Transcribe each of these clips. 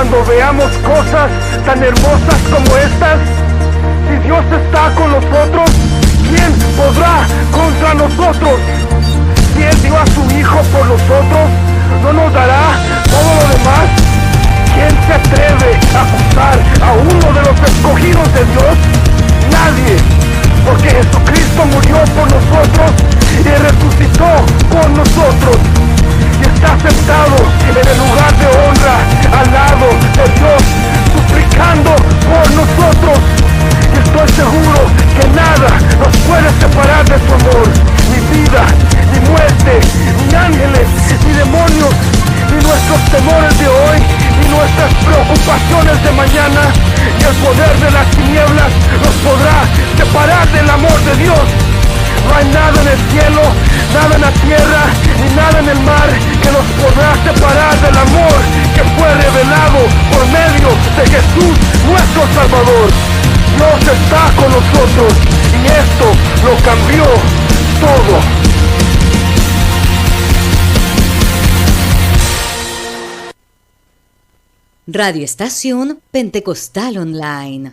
cuando veamos cosas tan hermosas como estas? Si Dios está con nosotros, ¿quién podrá contra nosotros? Si Él dio a su Hijo por nosotros, ¿no nos dará todo lo demás? ¿Quién se atreve a acusar a uno de los escogidos de Dios? Nadie, porque Jesucristo murió por nosotros y resucitó por nosotros. Y está sentado en el lugar de honra al lado de Dios, suplicando por nosotros. Y estoy seguro que nada nos puede separar de su amor, ni vida, ni muerte, ni ángeles, ni demonios, ni nuestros temores de hoy, ni nuestras preocupaciones de mañana, y el poder de las tinieblas nos podrá separar del amor de Dios. No hay nada en el cielo, nada en la tierra, ni nada en el mar que nos podrá separar del amor que fue revelado por medio de Jesús, nuestro Salvador. Dios está con nosotros y esto lo cambió todo. Radio Estación Pentecostal Online.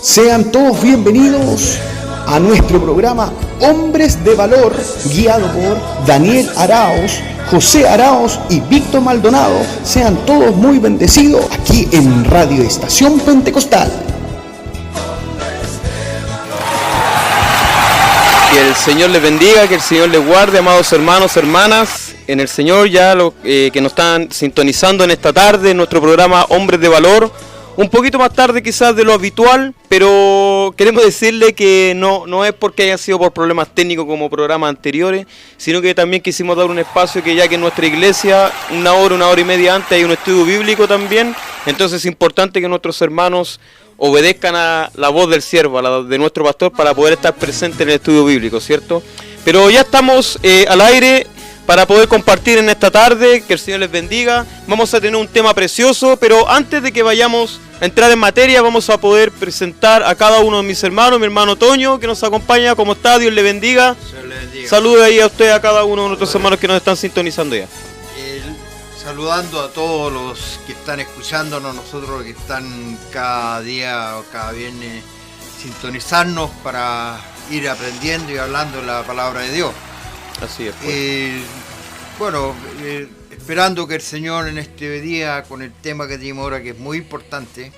Sean todos bienvenidos a nuestro programa Hombres de Valor, guiado por Daniel Araos, José Araos y Víctor Maldonado. Sean todos muy bendecidos aquí en Radio Estación Pentecostal. Que el Señor les bendiga, que el Señor les guarde, amados hermanos, hermanas, en el Señor, ya que nos están sintonizando en esta tarde, en nuestro programa Hombres de Valor. Un poquito más tarde quizás de lo habitual, pero queremos decirle que no es porque hayan sido por problemas técnicos como programas anteriores, sino que también quisimos dar un espacio que ya que en nuestra iglesia, una hora y media antes hay un estudio bíblico también, entonces es importante que nuestros hermanos obedezcan a la voz del siervo, a la de nuestro pastor, para poder estar presente en el estudio bíblico, ¿cierto? Pero ya estamos al aire para poder compartir en esta tarde, que el Señor les bendiga. Vamos a tener un tema precioso, pero antes de que vayamos a entrar en materia, vamos a poder presentar a cada uno de mis hermanos. Mi hermano Toño, que nos acompaña. ¿Cómo está? Dios le bendiga. Dios le bendiga. Salude ahí a usted, a cada uno de nuestros hermanos que nos están sintonizando ya. Saludando a todos los que están escuchándonos, nosotros que están cada día o cada viernes sintonizarnos para ir aprendiendo y hablando la palabra de Dios. Así es. Pues. Esperando que el Señor en este día, con el tema que tenemos ahora, que es muy importante,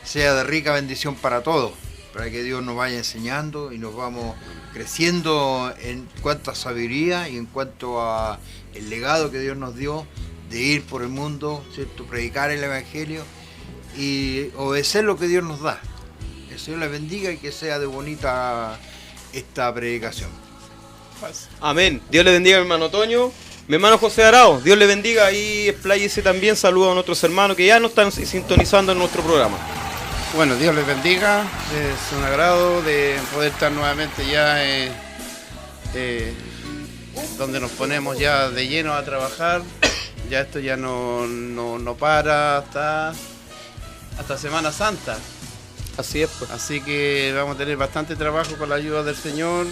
sea de rica bendición para todos, para que Dios nos vaya enseñando y nos vamos creciendo en cuanto a sabiduría y en cuanto a el legado que Dios nos dio de ir por el mundo, ¿cierto? Predicar el Evangelio y obedecer lo que Dios nos da. Que el Señor les bendiga y que sea de bonita esta predicación. Amén. Dios le bendiga, mi hermano Toño. Mi hermano José Arao, Dios le bendiga. Ahí expláyese también. Saludos a nuestros hermanos que ya nos están sintonizando en nuestro programa. Bueno, Dios les bendiga. Es un agrado de poder estar nuevamente ya donde nos ponemos ya de lleno a trabajar. Ya esto ya no para hasta Semana Santa. Así es, pues. Así que vamos a tener bastante trabajo con la ayuda del Señor.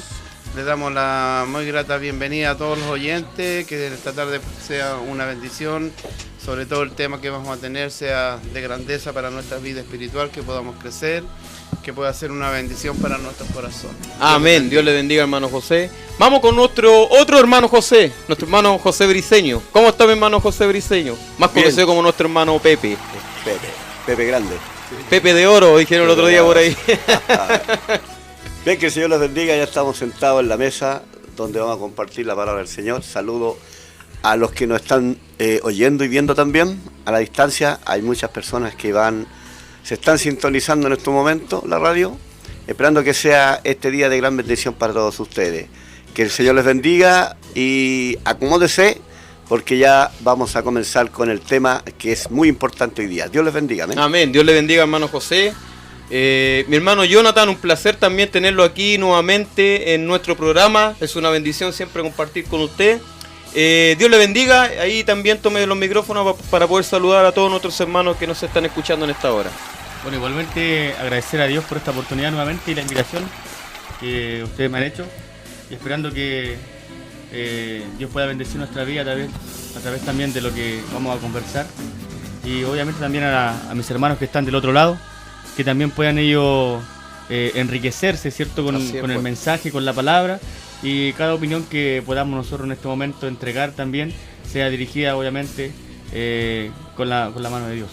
Le damos la muy grata bienvenida a todos los oyentes, que esta tarde sea una bendición, sobre todo el tema que vamos a tener sea de grandeza para nuestra vida espiritual, que podamos crecer, que pueda ser una bendición para nuestros corazones. Amén. Dios le bendiga, hermano José. Vamos con nuestro otro hermano José, nuestro hermano José Briceño. ¿Cómo está mi hermano José Briceño? Más Bien. conocido como nuestro hermano Pepe. Pepe Grande. Pepe de Oro, dijeron el otro día por ahí. Bien, que el Señor les bendiga. Ya estamos sentados en la mesa donde vamos a compartir la palabra del Señor. Saludo a los que nos están oyendo y viendo también a la distancia. Hay muchas personas que se están sintonizando en este momento la radio, esperando que sea este día de gran bendición para todos ustedes. Que el Señor les bendiga y acomódese, porque ya vamos a comenzar con el tema que es muy importante hoy día. Dios les bendiga. Amén. Amén. Dios le bendiga, hermano José. Mi hermano Jonathan, un placer también tenerlo aquí nuevamente en nuestro programa. Es una bendición siempre compartir con usted. Dios le bendiga. Ahí también tome los micrófonos para poder saludar a todos nuestros hermanos que nos están escuchando en esta hora. Bueno, igualmente agradecer a Dios por esta oportunidad nuevamente y la invitación que ustedes me han hecho, y esperando que Dios pueda bendecir nuestra vida a través también de lo que vamos a conversar, y obviamente también a mis hermanos que están del otro lado, que también puedan ellos enriquecerse, ¿cierto? Con el mensaje, con la palabra, y cada opinión que podamos nosotros en este momento entregar también sea dirigida obviamente con la mano de Dios.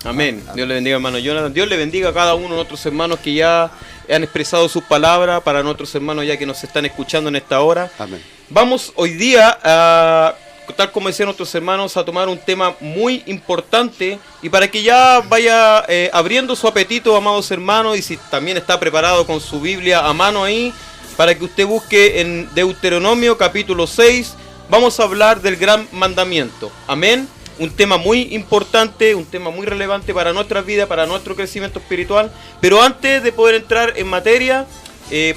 Amén. Dios le bendiga, hermano Jonathan. Dios le bendiga a cada uno de nuestros hermanos que ya han expresado sus palabras, para nuestros hermanos ya que nos están escuchando en esta hora. Amén. Vamos hoy día a, tal como decían nuestros hermanos, a tomar un tema muy importante, y para que ya vaya abriendo su apetito, amados hermanos, y si también está preparado con su Biblia a mano ahí, para que usted busque en Deuteronomio capítulo 6, vamos a hablar del gran mandamiento. Amén. Un tema muy importante, un tema muy relevante para nuestra vida, para nuestro crecimiento espiritual. Pero antes de poder entrar en materia,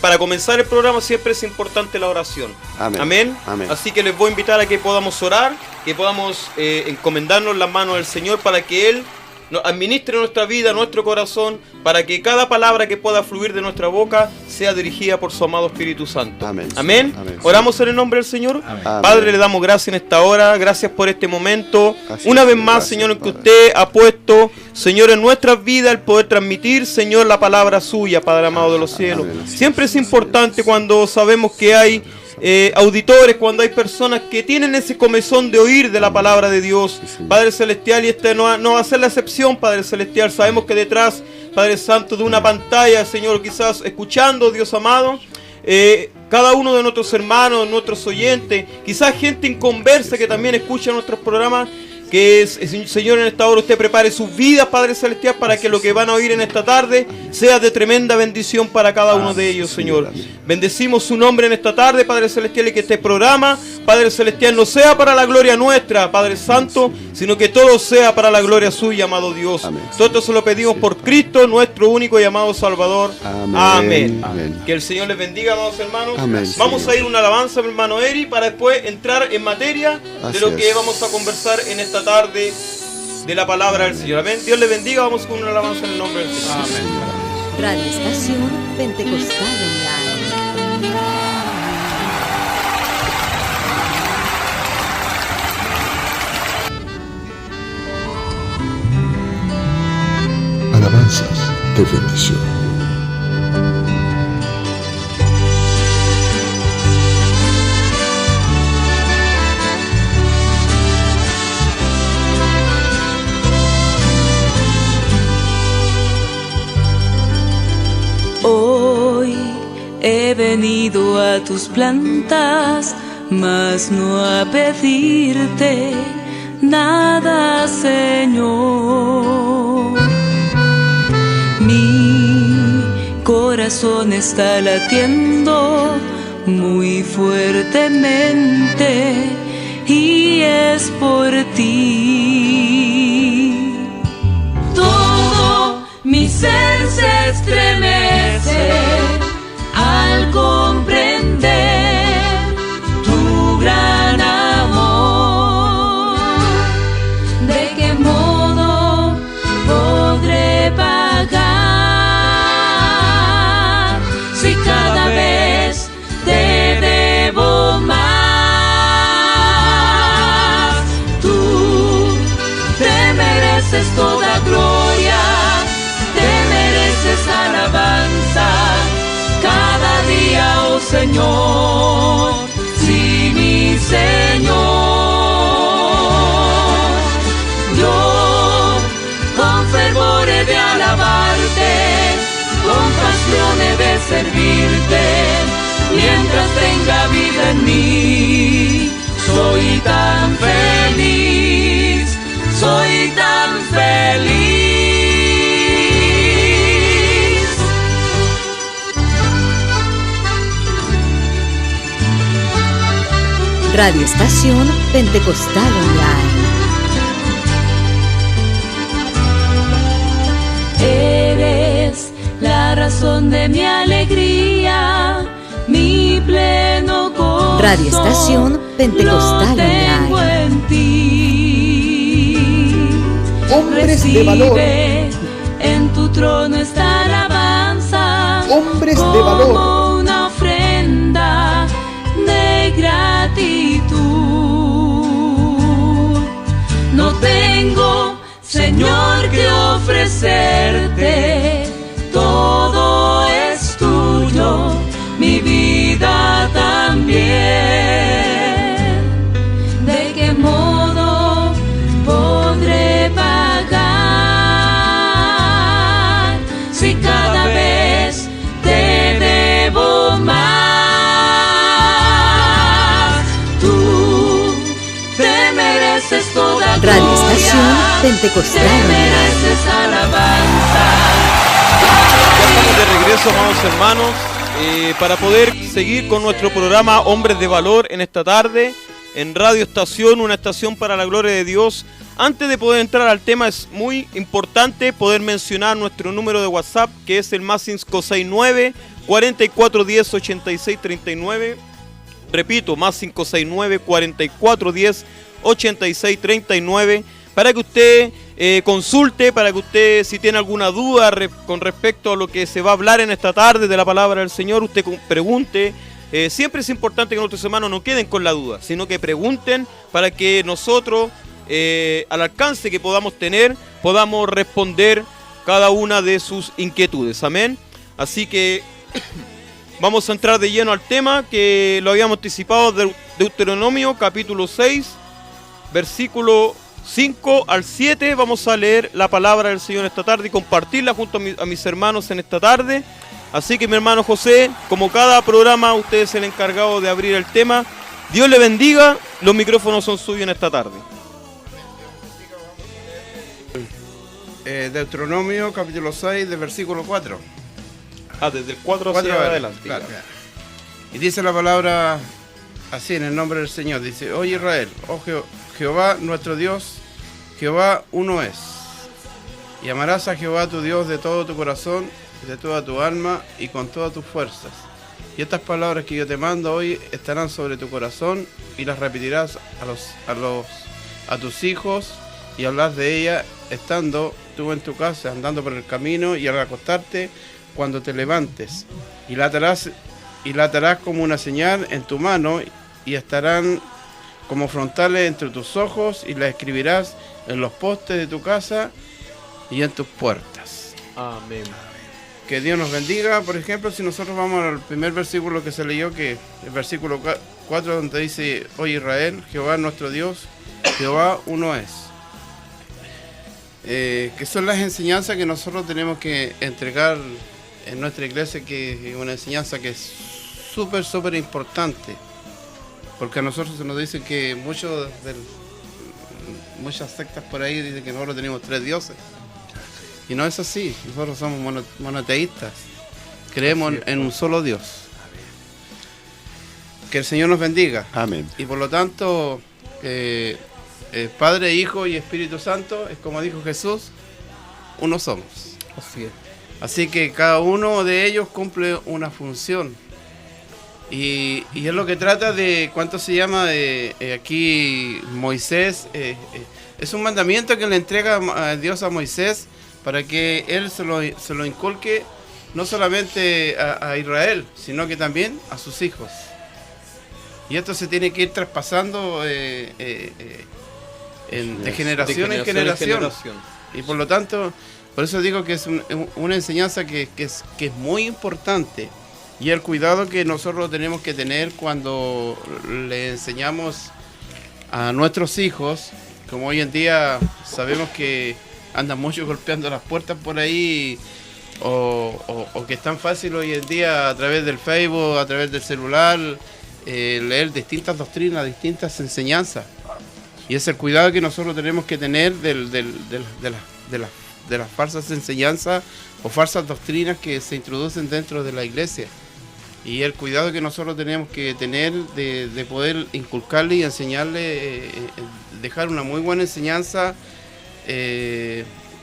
para comenzar el programa siempre es importante la oración. Amén. Amén. Amén. Así que les voy a invitar a que podamos orar, que podamos encomendarnos las manos del Señor para que Él nos administre nuestra vida, nuestro corazón, para que cada palabra que pueda fluir de nuestra boca sea dirigida por su amado Espíritu Santo. Amén. Amén. Amén. Oramos en el nombre del Señor. Amén. Padre, le damos gracias en esta hora, gracias por este momento. Gracias, Una vez Señor. más, Gracias, Señor, en que Padre. usted ha puesto, Señor, en nuestras vidas el poder transmitir, Señor, la palabra suya, Padre amado de los cielos. Amén. Siempre es importante cuando sabemos que hay auditores, cuando hay personas que tienen ese comezón de oír de la palabra de Dios, Señor. Padre Celestial, y este no va a ser la excepción, Padre Celestial. Sabemos que detrás, Padre Santo, de una pantalla, Señor, quizás escuchando, Dios amado, cada uno de nuestros hermanos, nuestros oyentes, quizás gente inconversa que también escucha nuestros programas, que Señor, en esta hora usted prepare sus vidas, Padre Celestial, para que lo que van a oír en esta tarde sea de tremenda bendición para cada uno de ellos, Señor. Bendecimos su nombre en esta tarde, Padre Celestial, y que este programa, Padre Celestial, no sea para la gloria nuestra, Padre Santo, sino que todo sea para la gloria suya, amado Dios. Amén. Todo esto se lo pedimos por Cristo, nuestro único y amado Salvador. Amén. Amén. Que el Señor les bendiga, amados hermanos. Amén, Vamos Señor. a ir una alabanza, mi hermano Eri, para después entrar en materia de Así lo que es. vamos a conversar en esta tarde de la palabra del Señor. Amén. Dios les bendiga. Vamos con una alabanza en el nombre del Señor. Radio Estación Pentecostal Online. Alabanzas de bendición. Hoy he venido a tus plantas, mas no a pedirte nada, Señor. Mi corazón está latiendo muy fuertemente y es por ti. Todo mi ser se estremece al comprender tu gran amor. ¿De qué modo podré pagar si cada vez te debo más? Tú te mereces toda gloria, te mereces alabanza cada día, oh Señor. Sí, mi Señor, yo con fervor he de alabarte, con pasión he de servirte, mientras tenga vida en mí. Soy tan feliz, soy tan feliz. Radio Estación Pentecostal Online. Eres la razón de mi alegría, mi pleno gozo. Radio Estación Pentecostal lo tengo Online. en ti. Hombres de valor. Recibe en tu trono esta alabanza, Hombres de como valor. una ofrenda de gratitud. No tengo, Señor, que ofrecerte, todo es tuyo, mi vida también. ¿De qué modo podré pagar si cada vez te debo más? Tú te mereces toda Radio Estación gloria, Pentecostal te Online. mereces alabanza. Ya estamos de regreso, amados hermanos, para poder seguir con nuestro programa Hombres de Valor en esta tarde, en Radio Estación, una estación para la gloria de Dios. Antes de poder entrar al tema, es muy importante poder mencionar nuestro número de WhatsApp, que es el más 569 4410 8639. Repito, más 569 4410 8639, para que usted consulte, para que usted, si tiene alguna duda con respecto a lo que se va a hablar en esta tarde de la palabra del Señor, usted pregunte. Siempre es importante que nuestros hermanos no queden con la duda, sino que pregunten para que nosotros, al alcance que podamos tener, podamos responder cada una de sus inquietudes. Amén. Así que vamos a entrar de lleno al tema que lo habíamos anticipado, de Deuteronomio capítulo 6, versículo 5 al 7. Vamos a leer la palabra del Señor esta tarde y compartirla junto a mis hermanos en esta tarde. Así que mi hermano José, como cada programa, usted es el encargado de abrir el tema. Dios le bendiga, los micrófonos son suyos en esta tarde. Deuteronomio capítulo 6, del versículo 4. Desde el 4 hacia adelante. Claro. Y dice la palabra así, en el nombre del Señor. Dice: Oye Israel, oh Jehová nuestro Dios, Jehová uno es. Y amarás a Jehová tu Dios de todo tu corazón, de toda tu alma y con todas tus fuerzas. Y estas palabras que yo te mando hoy estarán sobre tu corazón, y las repetirás a tus hijos, y hablarás de ellas estando tú en tu casa, andando por el camino, y al acostarte, cuando te levantes. Y la atarás como una señal en tu mano, y estarán como frontales entre tus ojos, y las escribirás en los postes de tu casa y en tus puertas. Amén. Que Dios nos bendiga. Por ejemplo, si nosotros vamos al primer versículo que se leyó, que el versículo 4, donde dice: Oye Israel, Jehová nuestro Dios, Jehová uno es. Que son las enseñanzas que nosotros tenemos que entregar en nuestra iglesia, que es una enseñanza que es súper importante, porque a nosotros se nos dice que muchas sectas por ahí dicen que nosotros tenemos 3 dioses, y no es así. Nosotros somos monoteístas, creemos en un solo Dios. Que el Señor nos bendiga. Amén. Y por lo tanto, Padre, Hijo y Espíritu Santo, es como dijo Jesús, uno somos. Así es. Así que cada uno de ellos cumple una función. Y es lo que trata de, ¿cuánto se llama? Aquí Moisés, es un mandamiento que le entrega a Dios a Moisés para que él se lo inculque no solamente a Israel, sino que también a sus hijos. Y esto se tiene que ir traspasando de generación en generación. Y por lo tanto, por eso digo que es una enseñanza que es muy importante. Y el cuidado que nosotros tenemos que tener cuando le enseñamos a nuestros hijos, como hoy en día sabemos que andan mucho golpeando las puertas por ahí, o que es tan fácil hoy en día a través del Facebook, a través del celular, leer distintas doctrinas, distintas enseñanzas. Y es el cuidado que nosotros tenemos que tener de las falsas enseñanzas o falsas doctrinas que se introducen dentro de la iglesia. Y el cuidado que nosotros tenemos que tener de poder inculcarle y enseñarle, dejar una muy buena enseñanza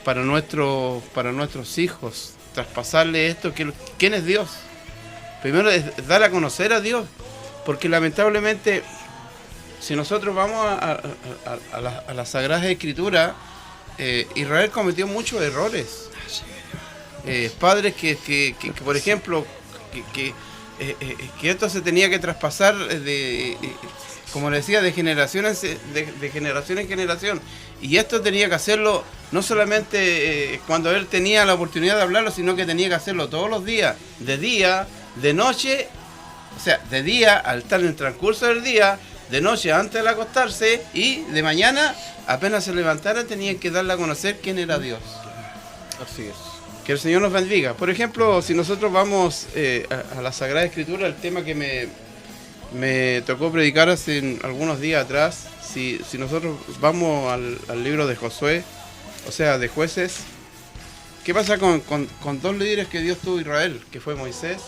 para nuestros hijos, traspasarle esto, ¿quién es Dios? Primero es dar a conocer a Dios, porque lamentablemente si nosotros vamos a las Sagradas Escrituras, Israel cometió muchos errores. padres que, por ejemplo, que esto se tenía que traspasar como le decía, de generación en generación. Y esto tenía que hacerlo no solamente cuando él tenía la oportunidad de hablarlo, sino que tenía que hacerlo todos los días, de noche, o sea, de día al estar en el transcurso del día, de noche antes de acostarse y de mañana, apenas se levantara, tenían que darle a conocer quién era Dios. Así es. Que el Señor nos bendiga. Por ejemplo, si nosotros vamos a la Sagrada Escritura, el tema que me tocó predicar hace algunos días atrás, si nosotros vamos al libro de Josué, o sea, de Jueces, ¿qué pasa con dos líderes que Dios tuvo a Israel? Que fue Moisés,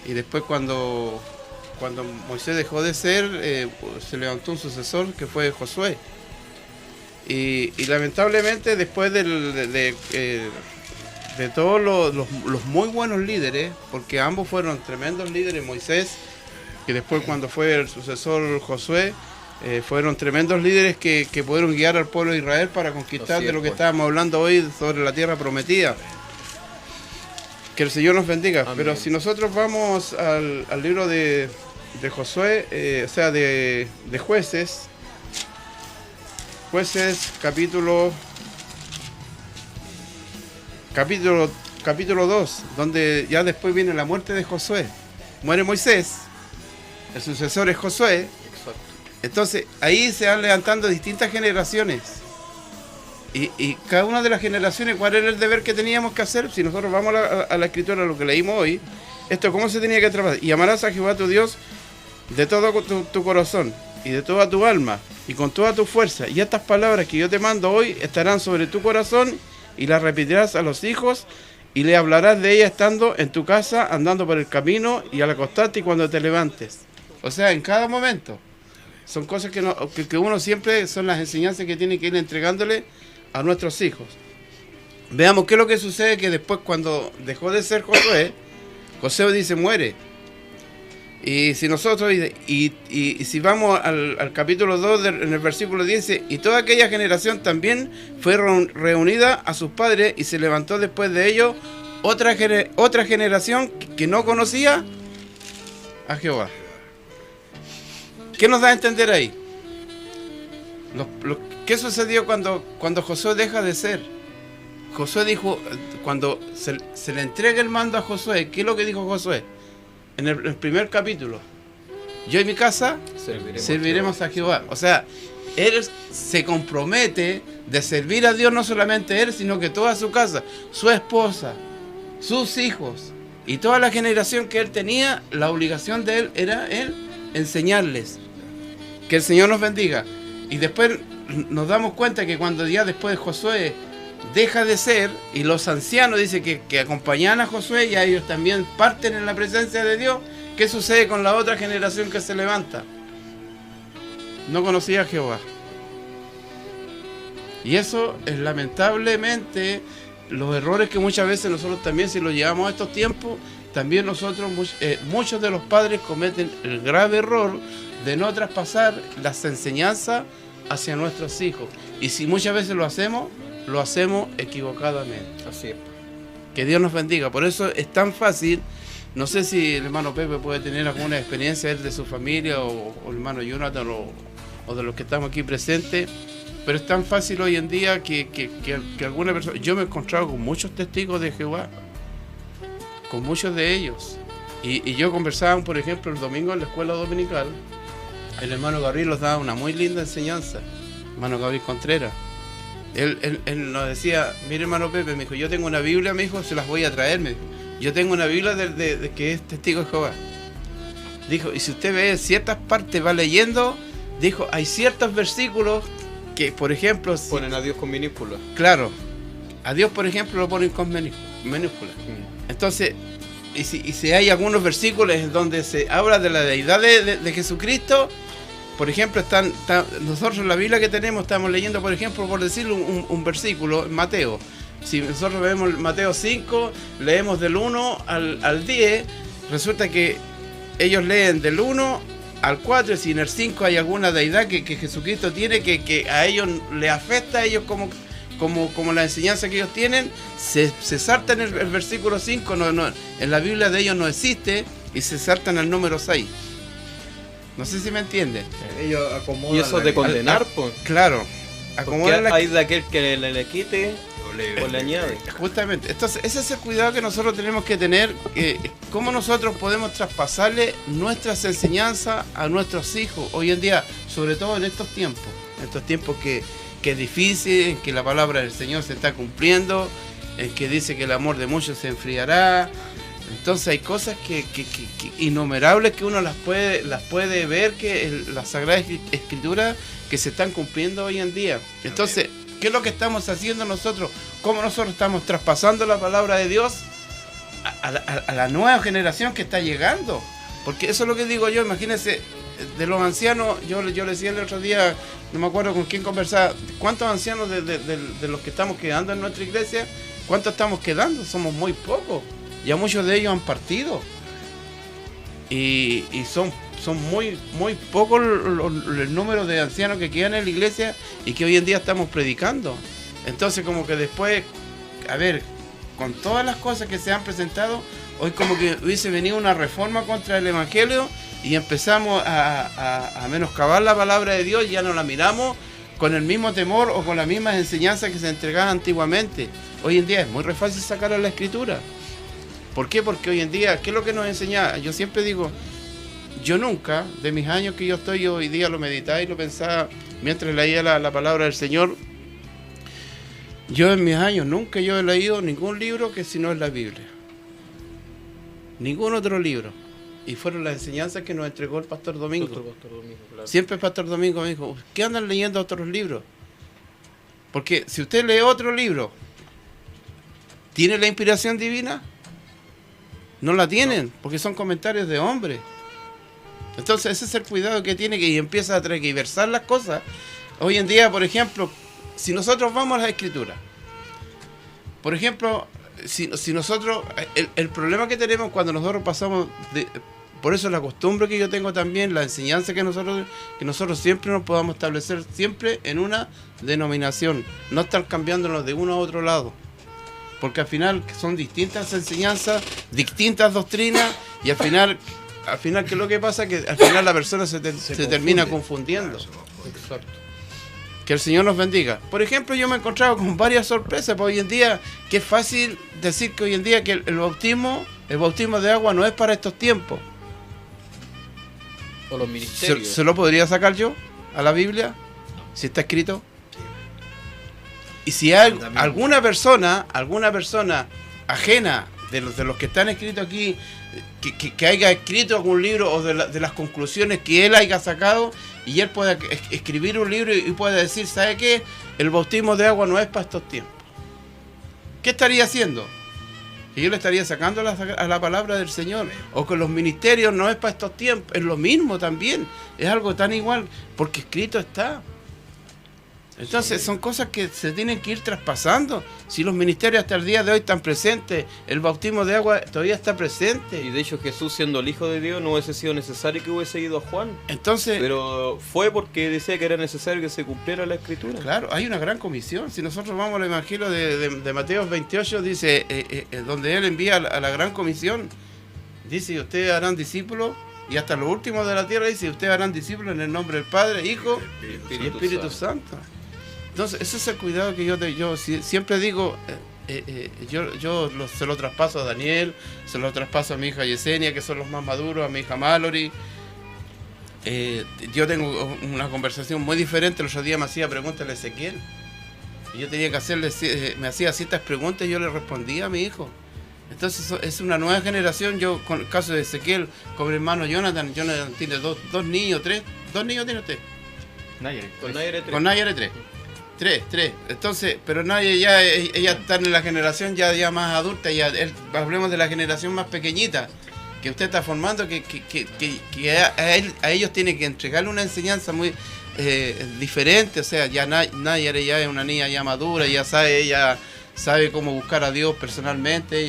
y después cuando Moisés dejó de ser, se levantó un sucesor que fue Josué. Y lamentablemente después de todos los muy buenos líderes, porque ambos fueron tremendos líderes, Moisés, que después cuando fue el sucesor Josué, fueron tremendos líderes que pudieron guiar al pueblo de Israel para conquistar de lo que estábamos hablando hoy sobre la tierra prometida. Que el Señor nos bendiga. Amén. Pero si nosotros vamos al libro de Josué, o sea, de Jueces, capítulo 2, donde ya después viene la muerte de Josué. Muere Moisés, el sucesor es Josué. Exacto. Entonces ahí se van levantando distintas generaciones. Y cada una de las generaciones, ¿cuál era el deber que teníamos que hacer? Si nosotros vamos a la escritura, lo que leímos hoy, esto cómo se tenía que trabajar. Y amarás a Jehová tu Dios de todo tu corazón y de toda tu alma y con toda tu fuerza. Y estas palabras que yo te mando hoy estarán sobre tu corazón y las repetirás a los hijos y le hablarás de ellas estando en tu casa, andando por el camino y al acostarte y cuando te levantes. O sea, en cada momento. Son cosas que uno siempre, son las enseñanzas que tiene que ir entregándole a nuestros hijos. Veamos qué es lo que sucede, que después cuando dejó de ser Josué, Josué dice muere. Y si nosotros, y si vamos al capítulo 2, en el versículo 10, dice, y toda aquella generación también fue reunida a sus padres y se levantó después de ellos otra generación que no conocía a Jehová. ¿Qué nos da a entender ahí? ¿Qué sucedió cuando Josué deja de ser? Josué dijo, cuando se le entrega el mando a Josué, ¿qué es lo que dijo Josué? En el primer capítulo, yo y mi casa serviremos a Jehová. O sea, él se compromete de servir a Dios, no solamente él, sino que toda su casa, su esposa, sus hijos y toda la generación que él tenía. La obligación de él era enseñarles. Que el Señor nos bendiga. Y después nos damos cuenta que cuando ya después Josué deja de ser, y los ancianos dicen que acompañan a Josué, y a ellos también parten en la presencia de Dios, ¿qué sucede con la otra generación que se levanta? No conocía a Jehová. Y eso es lamentablemente los errores que muchas veces nosotros también, si los llevamos a estos tiempos, también nosotros, muchos de los padres cometen el grave error de no traspasar las enseñanzas hacia nuestros hijos. Y si muchas veces lo hacemos equivocadamente. Así es. Que Dios nos bendiga. Por eso es tan fácil. No sé si el hermano Pepe puede tener alguna experiencia él de su familia, o el hermano Jonathan, o de los que estamos aquí presentes, pero es tan fácil hoy en día que alguna persona... Yo me he encontrado con muchos testigos de Jehová, con muchos de ellos, y yo conversaba, por ejemplo, el domingo en la escuela dominical. El hermano Gabriel nos daba una muy linda enseñanza, hermano Gabriel Contreras. Él nos decía, mire hermano Pepe, me dijo, yo tengo una Biblia, me dijo, se las voy a traer, me dijo. Yo tengo una Biblia de que es testigo de Jehová. Dijo, y si usted ve ciertas partes, va leyendo, dijo, hay ciertos versículos que, por ejemplo... Ponen a Dios con minúsculas. Claro, a Dios, por ejemplo, lo ponen con minúsculas. Entonces, y si hay algunos versículos en donde se habla de la deidad de Jesucristo, por ejemplo, nosotros en la Biblia que tenemos, estamos leyendo, por ejemplo, por decirlo, un versículo en Mateo. Si nosotros vemos Mateo 5, leemos del 1 al 10, resulta que ellos leen del 1 al 4, y si en el 5 hay alguna deidad que Jesucristo tiene, que a ellos le afecta a ellos como la enseñanza que ellos tienen, se saltan el versículo 5, en la Biblia de ellos no existe, y se saltan al número 6. No sé si me entienden. Ellos acomodan. Y eso de condenar, pues. Claro. Porque Acomodan hay de aquel que le quite o le añade. Justamente. Entonces, ese es el cuidado que nosotros tenemos que tener. Cómo nosotros podemos traspasarle nuestras enseñanzas a nuestros hijos hoy en día, sobre todo en estos tiempos. Estos tiempos que es difícil, en que la palabra del Señor se está cumpliendo, en que dice que el amor de muchos se enfriará. Entonces hay cosas que innumerables que uno las puede ver que la Sagrada Escritura que se están cumpliendo hoy en día. Entonces, ¿qué es lo que estamos haciendo nosotros? ¿Cómo nosotros estamos traspasando la palabra de Dios a la nueva generación que está llegando? Porque eso es lo que digo yo, imagínense, de los ancianos, yo le decía el otro día, no me acuerdo con quién conversaba, ¿cuántos ancianos de los que estamos quedando en nuestra iglesia, cuántos estamos quedando? Somos muy pocos. Ya muchos de ellos han partido y son muy pocos el número de ancianos que quedan en la iglesia y que hoy en día estamos predicando. Entonces como que después, a ver, con todas las cosas que se han presentado, hoy como que hubiese venido una reforma contra el Evangelio y empezamos a menoscabar la palabra de Dios y ya no la miramos con el mismo temor o con las mismas enseñanzas que se entregaban antiguamente. Hoy en día es muy fácil sacar a la Escritura. ¿Por qué? Porque hoy en día, ¿qué es lo que nos enseñaba? Yo siempre digo, yo nunca, de mis años que yo estoy, yo hoy día lo meditaba y lo pensaba mientras leía la palabra del Señor. Yo en mis años nunca yo he leído ningún libro que si no es la Biblia. Ningún otro libro. Y fueron las enseñanzas que nos entregó el Pastor Domingo. Claro. Siempre el Pastor Domingo me dijo, ¿qué andan leyendo otros libros? Porque si usted lee otro libro, ¿tiene la inspiración divina? No la tienen, porque son comentarios de hombres. Entonces ese es el cuidado que tiene, que empieza a tergiversar las cosas. Hoy en día, por ejemplo, si nosotros vamos a la Escritura, por ejemplo, si nosotros, el problema que tenemos cuando nosotros pasamos, por eso la costumbre que yo tengo también, la enseñanza que nosotros siempre nos podamos establecer siempre en una denominación, no estar cambiándonos de uno a otro lado. Porque al final son distintas enseñanzas, distintas doctrinas, y al final ¿qué es lo que pasa? Que al final la persona se termina confundiendo. Exacto. Que el Señor nos bendiga. Por ejemplo, yo me he encontrado con varias sorpresas, porque hoy en día, que es fácil decir que hoy en día que el bautismo de agua no es para estos tiempos. O los ministerios. ¿Se lo podría sacar yo a la Biblia? Si está escrito. Y si hay alguna persona ajena de los que están escritos aquí, que haya escrito algún libro o de las conclusiones que él haya sacado, y él pueda escribir un libro y pueda decir, ¿sabe qué? El bautismo de agua no es para estos tiempos. ¿Qué estaría haciendo? Que yo le estaría sacando a la palabra del Señor. O que los ministerios no es para estos tiempos. Es lo mismo también. Es algo tan igual, porque escrito está. Entonces son cosas que se tienen que ir traspasando. Si los ministerios hasta el día de hoy están presentes, el bautismo de agua todavía está presente. Y de hecho Jesús, siendo el Hijo de Dios, no hubiese sido necesario que hubiese ido a Juan. Entonces, pero fue porque decía que era necesario que se cumpliera la Escritura. Claro, hay una gran comisión. Si nosotros vamos al Evangelio de Mateo 28, dice, donde Él envía a la gran comisión, dice, ustedes harán discípulos, y hasta los últimos de la tierra dice, ustedes harán discípulos en el nombre del Padre, Hijo y Espíritu Santo. Entonces, ese es el cuidado que yo siempre digo, se lo traspaso a Daniel, se lo traspaso a mi hija Yesenia, que son los más maduros, a mi hija Mallory. Yo tengo una conversación muy diferente. El otro día me hacía preguntas a Ezequiel. Y yo tenía que hacerle, me hacía ciertas preguntas y yo le respondía a mi hijo. Entonces, es una nueva generación. Yo, con el caso de Ezequiel, con mi hermano Jonathan tiene dos niños, tres. ¿2 niños tiene usted? Con Nayare 3. Tres. Entonces, pero nadie ella está en la generación ya más adulta, hablemos de la generación más pequeñita, que usted está formando, que a ellos tiene que entregarle una enseñanza muy diferente. O sea, ya Nayare ya es una niña ya madura, ella sabe cómo buscar a Dios personalmente,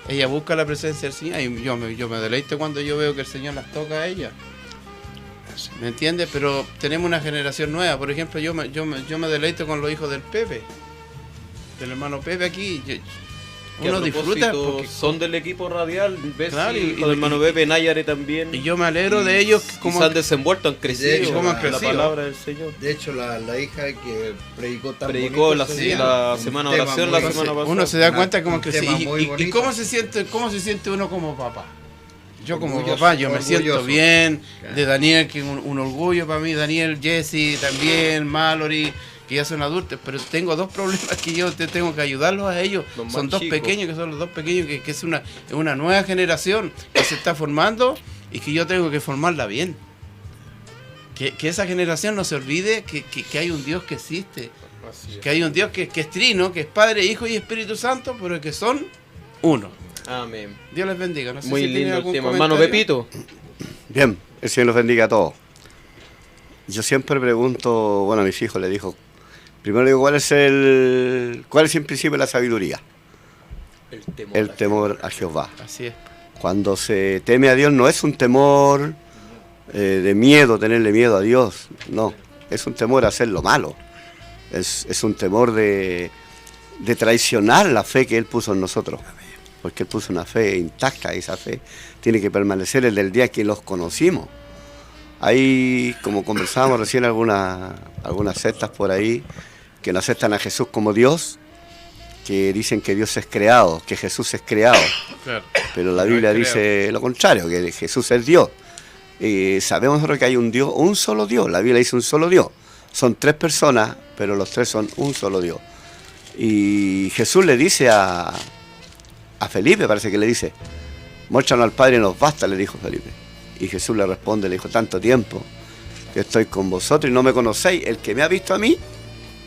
ella busca la presencia del Señor, y yo me deleito cuando yo veo que el Señor las toca a ella. ¿Me entiendes? Pero tenemos una generación nueva. Por ejemplo, yo me deleito con los hijos del Pepe. del hermano Pepe aquí, Que uno a disfruta propósito, porque son del equipo radial, Bessi, Claro, y- con el hermano Pepe, Nayare también. y yo me alegro de ellos Y como se han desenvuelto, han De crecido, hecho, cómo han la crecido. palabra del Señor. De hecho, la hija que predicó Predicó la semana de oración la muy- semana pasada. uno se da Una- cuenta como un que tema muy y bonito. cómo se siente uno como papá. Yo como Orgulloso, papá, yo me siento orgulloso. bien, Claro. de Daniel, que es un orgullo para mí, Daniel, Jesse también, Mallory, que ya son adultos, pero tengo dos problemas que yo tengo que ayudarlos a ellos. Los Son más dos chicos. pequeños, que son los dos pequeños, que es una nueva generación que se está formando y que yo tengo que formarla bien. Que esa generación no se olvide que hay un Dios que existe, que hay un Dios que es trino, que es Padre, Hijo y Espíritu Santo, pero que son uno. Amén. Dios les bendiga. No sé Muy si tienen lindo el algún tema. Hermano comentario. Pepito. Bien, el Señor los bendiga a todos. Yo siempre pregunto, bueno, a mis hijos les digo, primero digo, ¿cuál es en principio la sabiduría? El temor a Jehová. Así es. Cuando se teme a Dios no es un temor de miedo, tenerle miedo a Dios, no, es un temor a hacer lo malo, es un temor de traicionar la fe que Él puso en nosotros, porque Él puso una fe intacta y esa fe tiene que permanecer desde el día que los conocimos. Hay, como conversábamos recién, algunas sectas por ahí que no aceptan a Jesús como Dios, que dicen que Dios es creado, que Jesús es creado. Claro. Pero la No Biblia es dice lo contrario, que Jesús es Dios. Sabemos nosotros que hay un Dios, un solo Dios. La Biblia dice un solo Dios. Son tres personas, pero los tres son un solo Dios. Y Jesús le dice a Felipe, parece que le dice, muéstranos al Padre y nos basta, le dijo Felipe. Y Jesús le responde, le dijo, tanto tiempo que estoy con vosotros y no me conocéis. El que me ha visto a mí,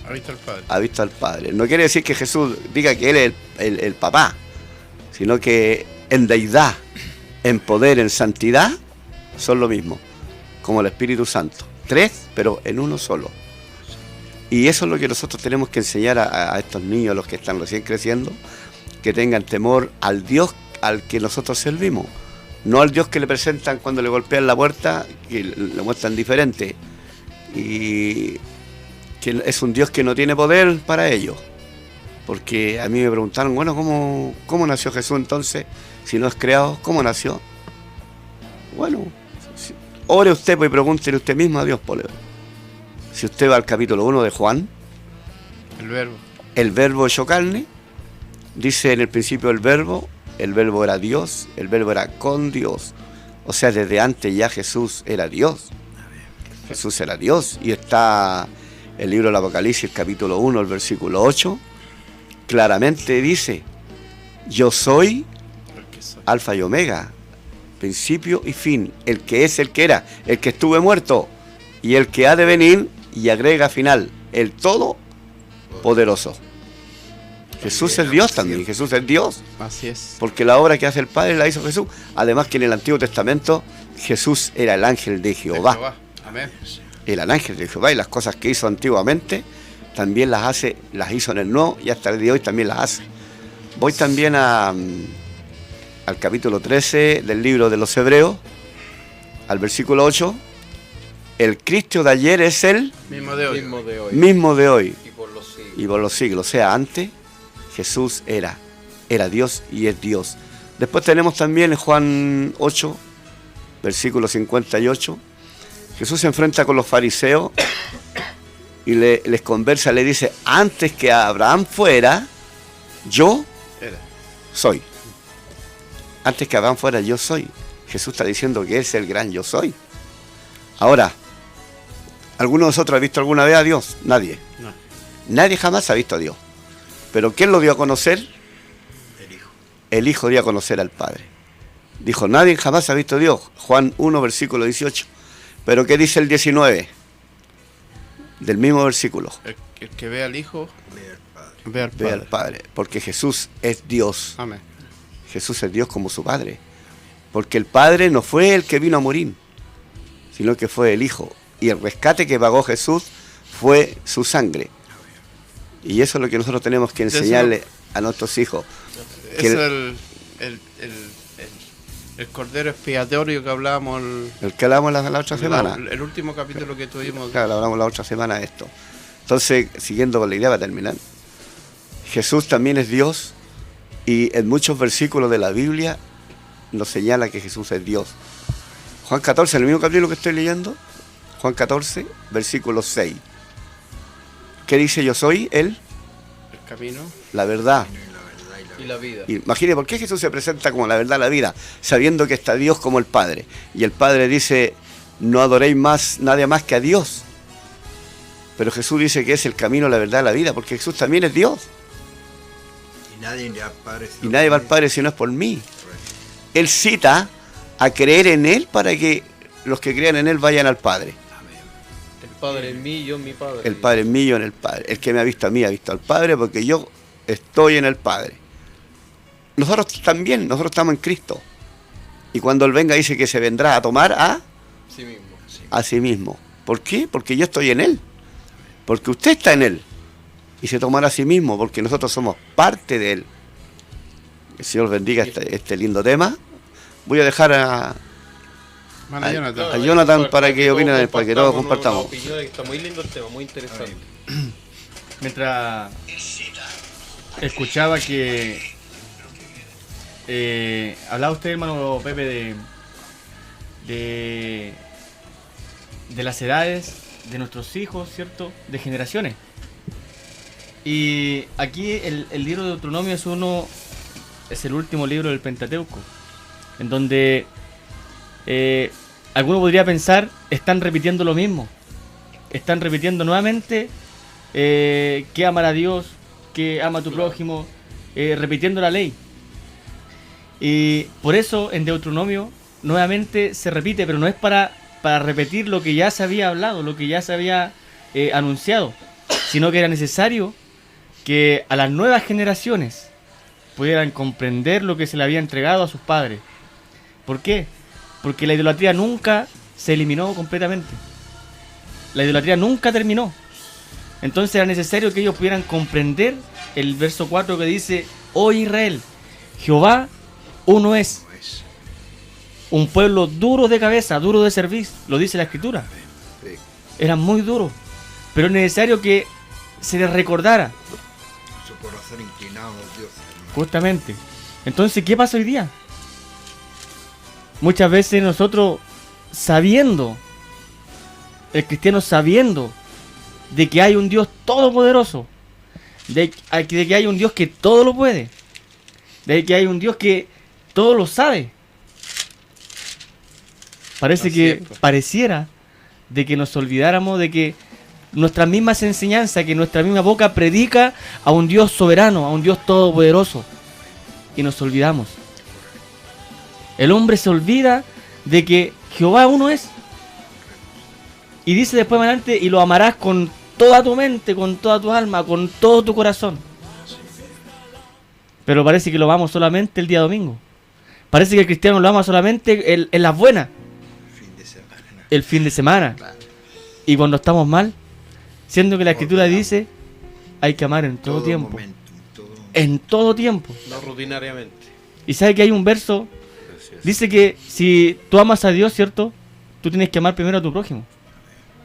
Ha visto al Padre. ha visto al Padre. No quiere decir que Jesús diga que Él es el papá, sino que en deidad, en poder, en santidad, son lo mismo, como el Espíritu Santo. Tres, pero en uno solo. Y eso es lo que nosotros tenemos que enseñar a estos niños, a los que están recién creciendo, que tengan temor al Dios al que nosotros servimos. No al Dios que le presentan cuando le golpean la puerta, que le muestran diferente. Y que es un Dios que no tiene poder para ellos. Porque a mí me preguntaron, bueno, ¿cómo nació Jesús entonces? Si no es creado, ¿cómo nació? Bueno, ore usted pues, y pregúntele usted mismo a Dios, por si usted va al capítulo 1 de Juan, el verbo hecho carne, dice en el principio el verbo era Dios, el verbo era con Dios. O sea, desde antes ya Jesús era Dios. Jesús era Dios. Y está el libro del Apocalipsis, el capítulo 1, el versículo 8, claramente dice, yo soy Alfa y Omega, principio y fin, el que es, el que era, el que estuve muerto y el que ha de venir, y agrega final, el Todopoderoso. Jesús es Dios también, Jesús es Dios. Así es. Porque la obra que hace el Padre la hizo Jesús. Además que en el Antiguo Testamento Jesús era el ángel de Jehová. Amén. Era el ángel de Jehová y las cosas que hizo antiguamente también las hizo en el Nuevo y hasta el día de hoy también las hace. Voy también al capítulo 13 del libro de los Hebreos, al versículo 8. El Cristo de ayer es el Mismo de hoy. mismo de hoy Y por los siglos. y por los siglos. O sea, antes Jesús era Dios y es Dios. Después tenemos también en Juan 8, versículo 58, Jesús se enfrenta con los fariseos y les conversa, le dice, antes que Abraham fuera, yo soy. Antes que Abraham fuera, yo soy. Jesús está diciendo que Él es el gran yo soy. Ahora, ¿alguno de nosotros ha visto alguna vez a Dios? Nadie. No. Nadie jamás ha visto a Dios. ¿Pero quién lo dio a conocer? El Hijo. El Hijo dio a conocer al Padre. Dijo, nadie jamás ha visto a Dios. Juan 1, versículo 18. ¿Pero qué dice el 19? Del mismo versículo. El que ve al Hijo, Ve al Padre. ve al Ve Padre. al Padre. Porque Jesús es Dios. Amén. Jesús es Dios como su Padre. Porque el Padre no fue el que vino a morir, sino que fue el Hijo. Y el rescate que pagó Jesús fue su sangre. Y eso es lo que nosotros tenemos que enseñarle a nuestros hijos. Que Eso es el cordero expiatorio que hablábamos el que hablamos la otra semana. el último capítulo que tuvimos. Claro, hablamos la otra semana de esto. Entonces, siguiendo con la idea para terminar, Jesús también es Dios y en muchos versículos de la Biblia nos señala que Jesús es Dios. Juan 14, en el mismo capítulo que estoy leyendo, Juan 14, versículo 6. ¿Qué dice? Yo soy el camino, la verdad Y la vida. Imagine por qué Jesús se presenta como la verdad, la vida, sabiendo que está Dios como el Padre. Y el Padre dice, no adoréis más, nadie más que a Dios. Pero Jesús dice que es el camino, la verdad, la vida, porque Jesús también es Dios. Y nadie va al Padre si no es por mí. Él cita a creer en Él para que los que crean en Él vayan al Padre. El Padre en mí, yo en mi Padre. El Padre en mí, yo en el Padre. El que me ha visto a mí ha visto al Padre, porque yo estoy en el Padre. Nosotros también, nosotros estamos en Cristo. Y cuando Él venga dice que se vendrá a tomar a sí mismo. ¿Por qué? Porque yo estoy en Él. Porque usted está en Él. Y se tomará a sí mismo, porque nosotros somos parte de Él. Que el Señor bendiga este lindo tema. Voy a dejar a Jonathan para que opine, para que todos compartamos. Está muy lindo el tema, muy interesante. Mientras escuchaba que hablaba usted, hermano Pepe, de las edades de nuestros hijos, ¿cierto? De generaciones. Y aquí el libro de Deuteronomio es el último libro del Pentateuco, en donde alguno podría pensar, están repitiendo lo mismo. Están repitiendo nuevamente que amar a Dios, que ama a tu prójimo, repitiendo la ley. Y por eso en Deuteronomio nuevamente se repite, pero no es para repetir lo que ya se había hablado, lo que ya se había anunciado, sino que era necesario que a las nuevas generaciones pudieran comprender lo que se le había entregado a sus padres. ¿Por qué? Porque la idolatría nunca se eliminó completamente. La idolatría nunca terminó. Entonces era necesario que ellos pudieran comprender el verso 4 que dice: Oh Israel, Jehová uno es. Un pueblo duro de cabeza, duro de cerviz, lo dice la Escritura. Eran muy duros, pero es necesario que se les recordara. Su corazón inclinado a los dioses. Justamente. Entonces, ¿qué pasa hoy día? Muchas veces nosotros, sabiendo, el cristiano sabiendo de que hay un Dios todopoderoso, de que hay un Dios que todo lo puede, de que hay un Dios que todo lo sabe, pareciera de que nos olvidáramos de que nuestras mismas enseñanzas, que nuestra misma boca predica a un Dios soberano, a un Dios todopoderoso, y nos olvidamos. El hombre se olvida de que Jehová uno es, y dice después más adelante: y lo amarás con toda tu mente, con toda tu alma, con todo tu corazón. Pero parece que lo amamos solamente el día domingo. Parece que el cristiano lo ama solamente en las buenas, el fin de semana, y cuando estamos mal, siendo que la Escritura dice: hay que amar en todo tiempo, en todo tiempo, no rutinariamente. Y sabe que hay un verso, dice que si tú amas a Dios, ¿cierto? Tú tienes que amar primero a tu prójimo.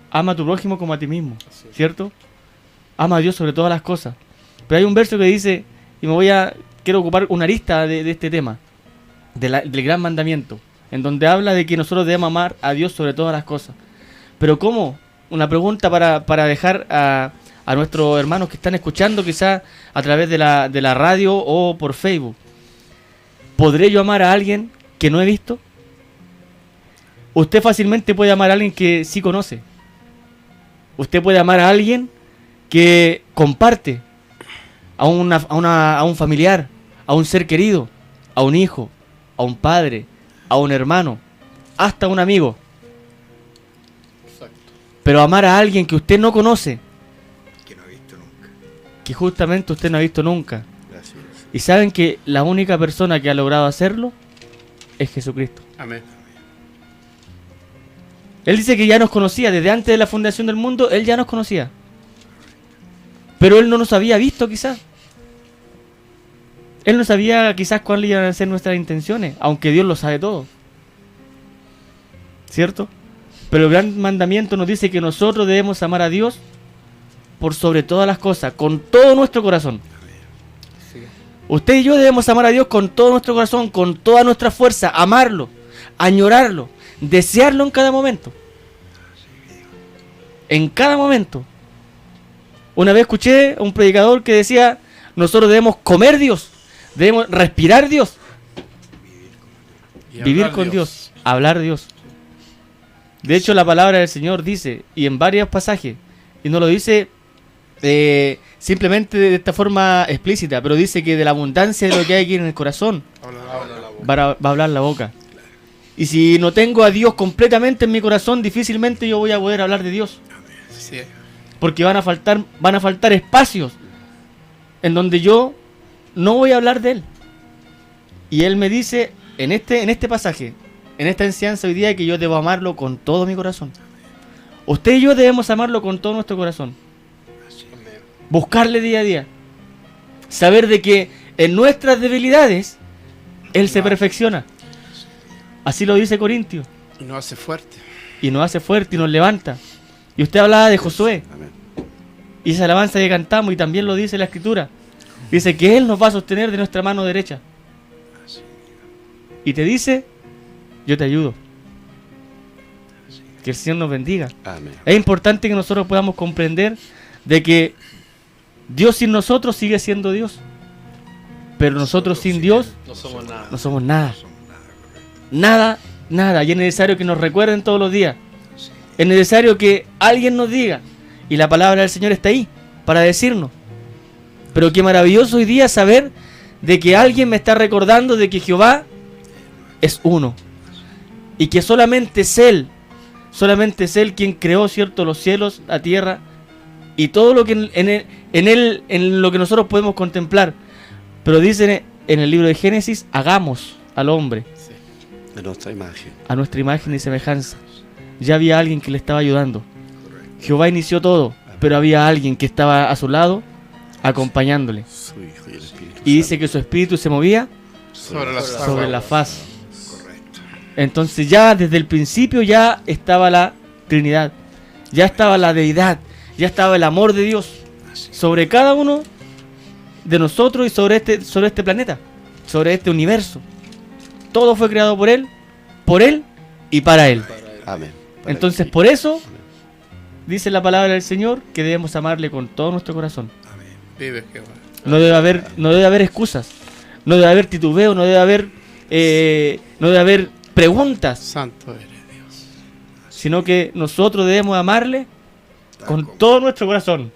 Ama a tu prójimo como a ti mismo, ¿cierto? Ama a Dios sobre todas las cosas. Pero hay un verso que dice, y quiero ocupar una arista de este tema, del gran mandamiento, en donde habla de que nosotros debemos amar a Dios sobre todas las cosas. Pero ¿cómo? Una pregunta para dejar a nuestros hermanos que están escuchando quizás a través de la radio o por Facebook. ¿Podré yo amar a alguien que no he visto? Usted fácilmente puede amar a alguien que sí conoce. Usted puede amar a alguien que comparte, a un familiar, a un ser querido, a un hijo, a un padre, a un hermano, hasta a un amigo. Exacto. Pero amar a alguien que usted no conoce, Que no ha visto nunca. que justamente usted no ha visto nunca. Gracias. Y saben que la única persona que ha logrado hacerlo es Jesucristo. Amén. Él dice que ya nos conocía, desde antes de la fundación del mundo, Él ya nos conocía. Pero Él no nos había visto quizás. Él no sabía quizás cuáles iban a ser nuestras intenciones, aunque Dios lo sabe todo. ¿Cierto? Pero el gran mandamiento nos dice que nosotros debemos amar a Dios por sobre todas las cosas, con todo nuestro corazón. Usted y yo debemos amar a Dios con todo nuestro corazón, con toda nuestra fuerza, amarlo, añorarlo, desearlo en cada momento. En cada momento. Una vez escuché a un predicador que decía, nosotros debemos comer Dios, debemos respirar Dios, vivir con Dios, hablar Dios. De hecho, la palabra del Señor dice, y en varios pasajes, y no lo dice simplemente de esta forma explícita, pero dice que de la abundancia de lo que hay aquí en el corazón va a hablar la boca. Y si no tengo a Dios completamente en mi corazón, difícilmente yo voy a poder hablar de Dios. Sí. Porque van a faltar espacios en donde yo no voy a hablar de Él. Y Él me dice en este pasaje, en esta enseñanza hoy día, que yo debo amarlo con todo mi corazón. Usted y yo debemos amarlo con todo nuestro corazón. Buscarle día a día. Saber de que en nuestras debilidades Él se perfecciona. Así lo dice Corintios. Y nos hace fuerte. Y nos hace fuerte y nos levanta. Y usted hablaba de Josué. Y esa alabanza que cantamos, y también lo dice la Escritura. Dice que Él nos va a sostener de nuestra mano derecha. Y te dice, yo te ayudo. Que el Señor nos bendiga. Amén. Es importante que nosotros podamos comprender de que Dios sin nosotros sigue siendo Dios. Pero nosotros sin Dios No somos nada. no somos nada. Nada, nada. Y es necesario que nos recuerden todos los días. Es necesario que alguien nos diga. Y la palabra del Señor está ahí para decirnos. Pero qué maravilloso hoy día saber de que alguien me está recordando de que Jehová es uno. Y que solamente es Él quien creó, ¿cierto?, los cielos, la tierra y todo lo que en lo que nosotros podemos contemplar. Pero dice en el libro de Génesis, hagamos al hombre De nuestra imagen. a nuestra imagen y semejanza. Ya había alguien que le estaba ayudando. Jehová inició todo, pero había alguien que estaba a su lado acompañándole. Su Hijo y el Espíritu Y dice que su espíritu se movía Sobre la faz. Entonces ya desde el principio ya estaba la Trinidad, ya estaba la deidad, ya estaba el amor de Dios sobre cada uno de nosotros y sobre este planeta, sobre este universo. Todo fue creado por Él y para Él. Amén. Entonces por eso dice la palabra del Señor que debemos amarle con todo nuestro corazón. Vive Jehová. No debe haber excusas, no debe haber titubeo, no debe haber preguntas, Santo eres Dios. sino que nosotros debemos amarle con todo nuestro corazón.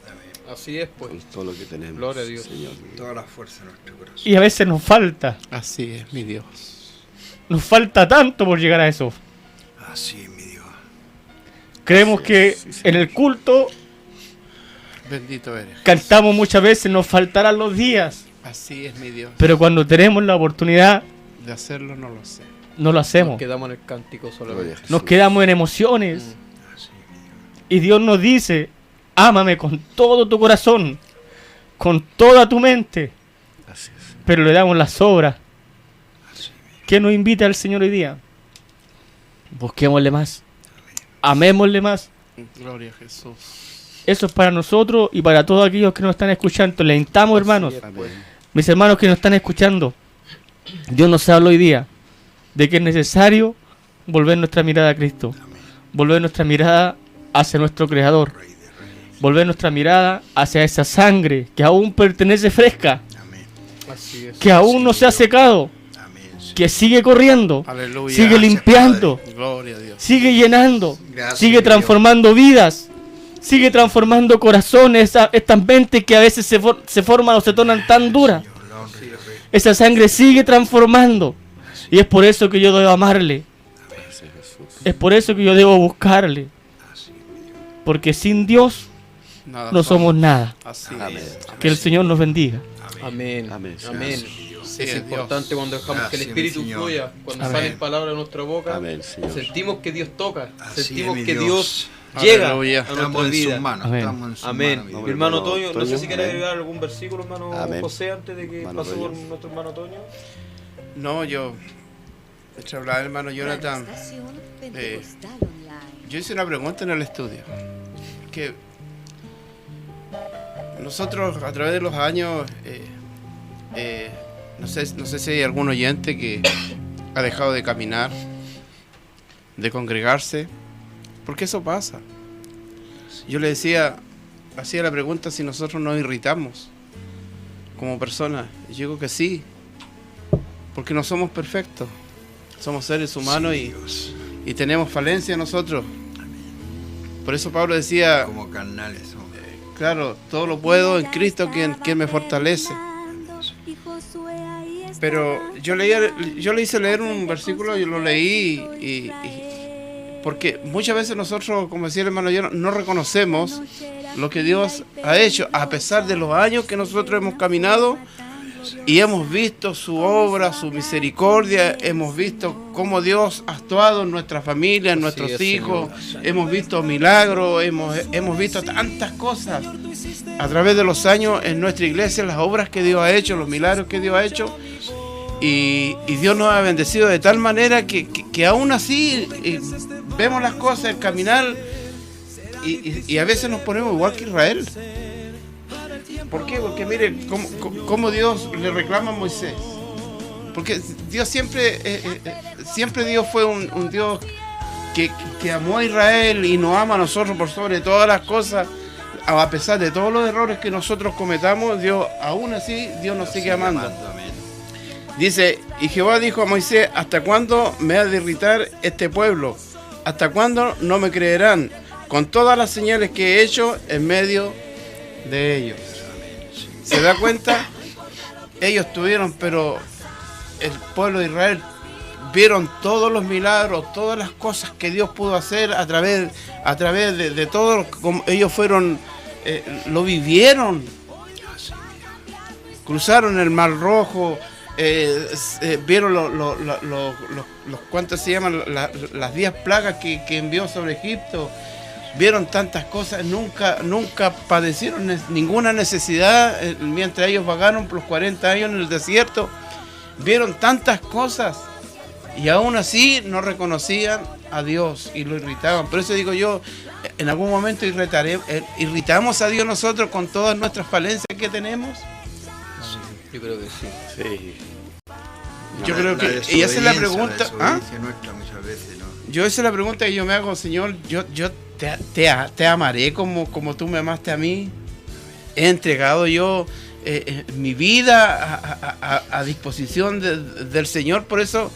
Así es, pues. Con todo lo que tenemos. Gloria a Dios. Señor. Toda la fuerza de nuestro corazón. Y a veces nos falta Así es, mi Dios. tanto por llegar a eso. Así es, mi Dios. Creemos que en el culto Bendito eres. cantamos muchas veces, nos faltarán los días, Así es, mi Dios. pero cuando tenemos la oportunidad De hacerlo no lo sé. no lo hacemos. Nos quedamos en el cántico Gloria a solamente. Jesús. Nos quedamos en emociones. Y Dios nos dice, ámame con todo tu corazón, con toda tu mente. Así es. Pero le damos las obras. ¿Qué nos invita el Señor hoy día? Busquémosle más. Amémosle más. Gloria a Jesús. Eso es para nosotros y para todos aquellos que nos están escuchando. Le invitamos, hermanos, Amén. mis hermanos que nos están escuchando. Dios nos habla hoy día de que es necesario volver nuestra mirada a Cristo. Volver nuestra mirada hacia nuestro Creador. Volver nuestra mirada hacia esa sangre que aún pertenece fresca, Así es. que aún no se ha secado, que sigue corriendo, Aleluya. sigue limpiando, Gloria a Dios. sigue llenando, Gracias, sigue mi transformando vidas, sigue transformando corazones, estas mentes que a veces se forman o se tornan tan duras. Esa sangre sigue transformando. Y es por eso que yo debo amarle. Gracias, Jesús. Es por eso que yo debo buscarle. Porque sin Dios Nada no somos nada. Así Amén. es. Que el Señor nos bendiga. Amén. Amén. Amén. Sí, Es Dios. importante cuando dejamos que el Gracias, Espíritu mi Señor. fluya, cuando Amén. salen palabras de nuestra boca, Amén, Señor. sentimos que Dios toca, Así sentimos es, mi que Dios. Dios llega Aleluya. a Estamos nuestra en vida. sus manos. Amén. Estamos en sus Amén. manos, mi Mi Dios. hermano hermano Toño, no sé Toño, si quiere amén. agregar algún versículo, hermano Amén. José, antes de que Hermano pasó Toño. por nuestro hermano Toño. No, yo. Mientras hablaba el hermano Jonathan, Estación Pentecostal Online. yo hice una pregunta en el estudio. Que nosotros a través de los años no sé si hay algún oyente que ha dejado de caminar, de congregarse, porque eso pasa. Yo le hacía la pregunta si nosotros nos irritamos como personas. Yo digo que sí, porque no somos perfectos, somos seres humanos, Sí, y tenemos falencia nosotros. Por eso Pablo decía, como carnales somos. claro, todo lo puedo en Cristo quien me fortalece. Pero yo le hice leer un versículo, yo lo leí porque muchas veces nosotros, como decía el hermano, no reconocemos lo que Dios ha hecho, a pesar de los años que nosotros hemos caminado y hemos visto su obra, su misericordia, hemos visto cómo Dios ha actuado en nuestra familia, en nuestros hijos, hemos visto milagros, hemos visto tantas cosas a través de los años en nuestra iglesia, las obras que Dios ha hecho, los milagros que Dios ha hecho. Y Dios nos ha bendecido de tal manera que aún así vemos las cosas, el caminar, y a veces nos ponemos igual que Israel. ¿Por qué? Porque mire cómo Dios le reclama a Moisés. Porque Dios siempre Dios fue un Dios que amó a Israel y nos ama a nosotros por sobre todas las cosas. A pesar de todos los errores que nosotros cometamos, Dios, aún así, Dios nos sigue amando. Dice, y Jehová dijo a Moisés, ¿hasta cuándo me ha de irritar este pueblo? ¿Hasta cuándo no me creerán? Con todas las señales que he hecho en medio de ellos. ¿Se da cuenta? Ellos tuvieron, pero el pueblo de Israel vieron todos los milagros, todas las cosas que Dios pudo hacer a través de todo, como ellos fueron, lo vivieron. Cruzaron el Mar Rojo. Vieron los ¿cuántos se llaman? Las 10 plagas que envió sobre Egipto. Vieron tantas cosas, nunca padecieron ninguna necesidad mientras ellos vagaron por los 40 años en el desierto. Vieron tantas cosas y aún así no reconocían a Dios y lo irritaban. Por eso digo yo, en algún momento irritamos a Dios nosotros con todas nuestras falencias que tenemos. Yo creo que sí. Sí. Yo creo que, y esa es la pregunta. ¿Ah? Nuestra muchas veces, ¿no? Yo esa es la pregunta que yo me hago, Señor. Yo te amaré como tú me amaste a mí. He entregado yo mi vida a disposición del Señor. Por eso,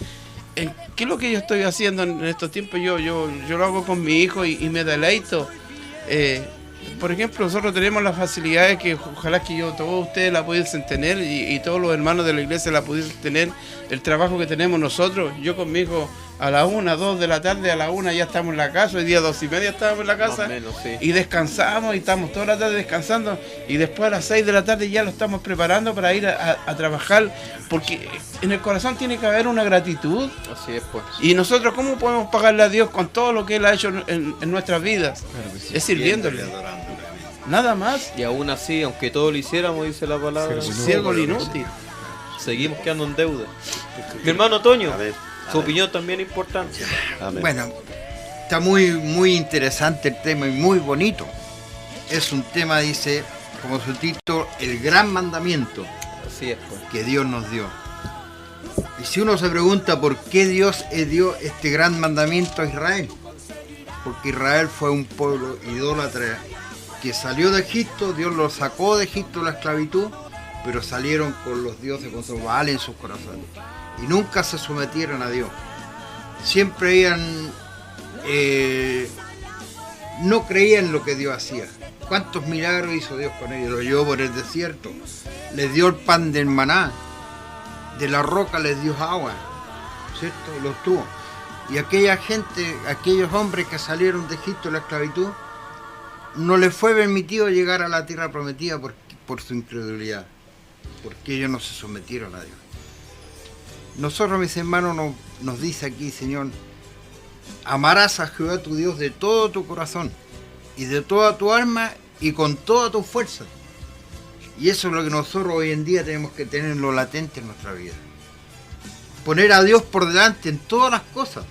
¿qué es lo que yo estoy haciendo en estos tiempos? Yo lo hago con mi hijo y me deleito. Por ejemplo, nosotros tenemos la facilidad de que ojalá que todos ustedes la pudiesen tener y todos los hermanos de la iglesia la pudiesen tener, el trabajo que tenemos nosotros. Yo con mi hijo a la 1, 2 de la tarde, a la 1 ya estamos en la casa, hoy día 2:30 estábamos en la casa, menos, sí. Y descansamos y estamos toda la tarde descansando y después a las 6 de la tarde ya lo estamos preparando para ir a trabajar, porque en el corazón tiene que haber una gratitud. Así es, pues. Y nosotros, ¿cómo podemos pagarle a Dios con todo lo que Él ha hecho en nuestras vidas? Claro que sí. Es sirviéndole. Nada más. Y aún así, aunque todo lo hiciéramos, dice la palabra, Ciego inútil. seguimos quedando en deuda. Mi hermano Toño, Amén. su opinión también es importante. Amén. Bueno, está muy interesante el tema y muy bonito. Es un tema, dice, como su título, el gran mandamiento Así es, pues. que Dios nos dio. Y si uno se pregunta por qué Dios dio este gran mandamiento a Israel, porque Israel fue un pueblo idólatra que salió de Egipto, Dios los sacó de Egipto de la esclavitud, pero salieron con los dioses, con su Baal en sus corazones, y nunca se sometieron a Dios. Siempre no creían en lo que Dios hacía. ¿Cuántos milagros hizo Dios con ellos? Los llevó por el desierto, les dio el pan del maná, de la roca les dio agua, ¿cierto? Los tuvo. Y aquella gente, aquellos hombres que salieron de Egipto de la esclavitud, no les fue permitido llegar a la tierra prometida por su incredulidad, porque ellos no se sometieron a Dios. Nosotros, mis hermanos, nos dice aquí, Señor, amarás a Jehová tu Dios de todo tu corazón y de toda tu alma y con toda tu fuerza. Y eso es lo que nosotros hoy en día tenemos que tenerlo latente en nuestra vida. Poner a Dios por delante en todas las cosas.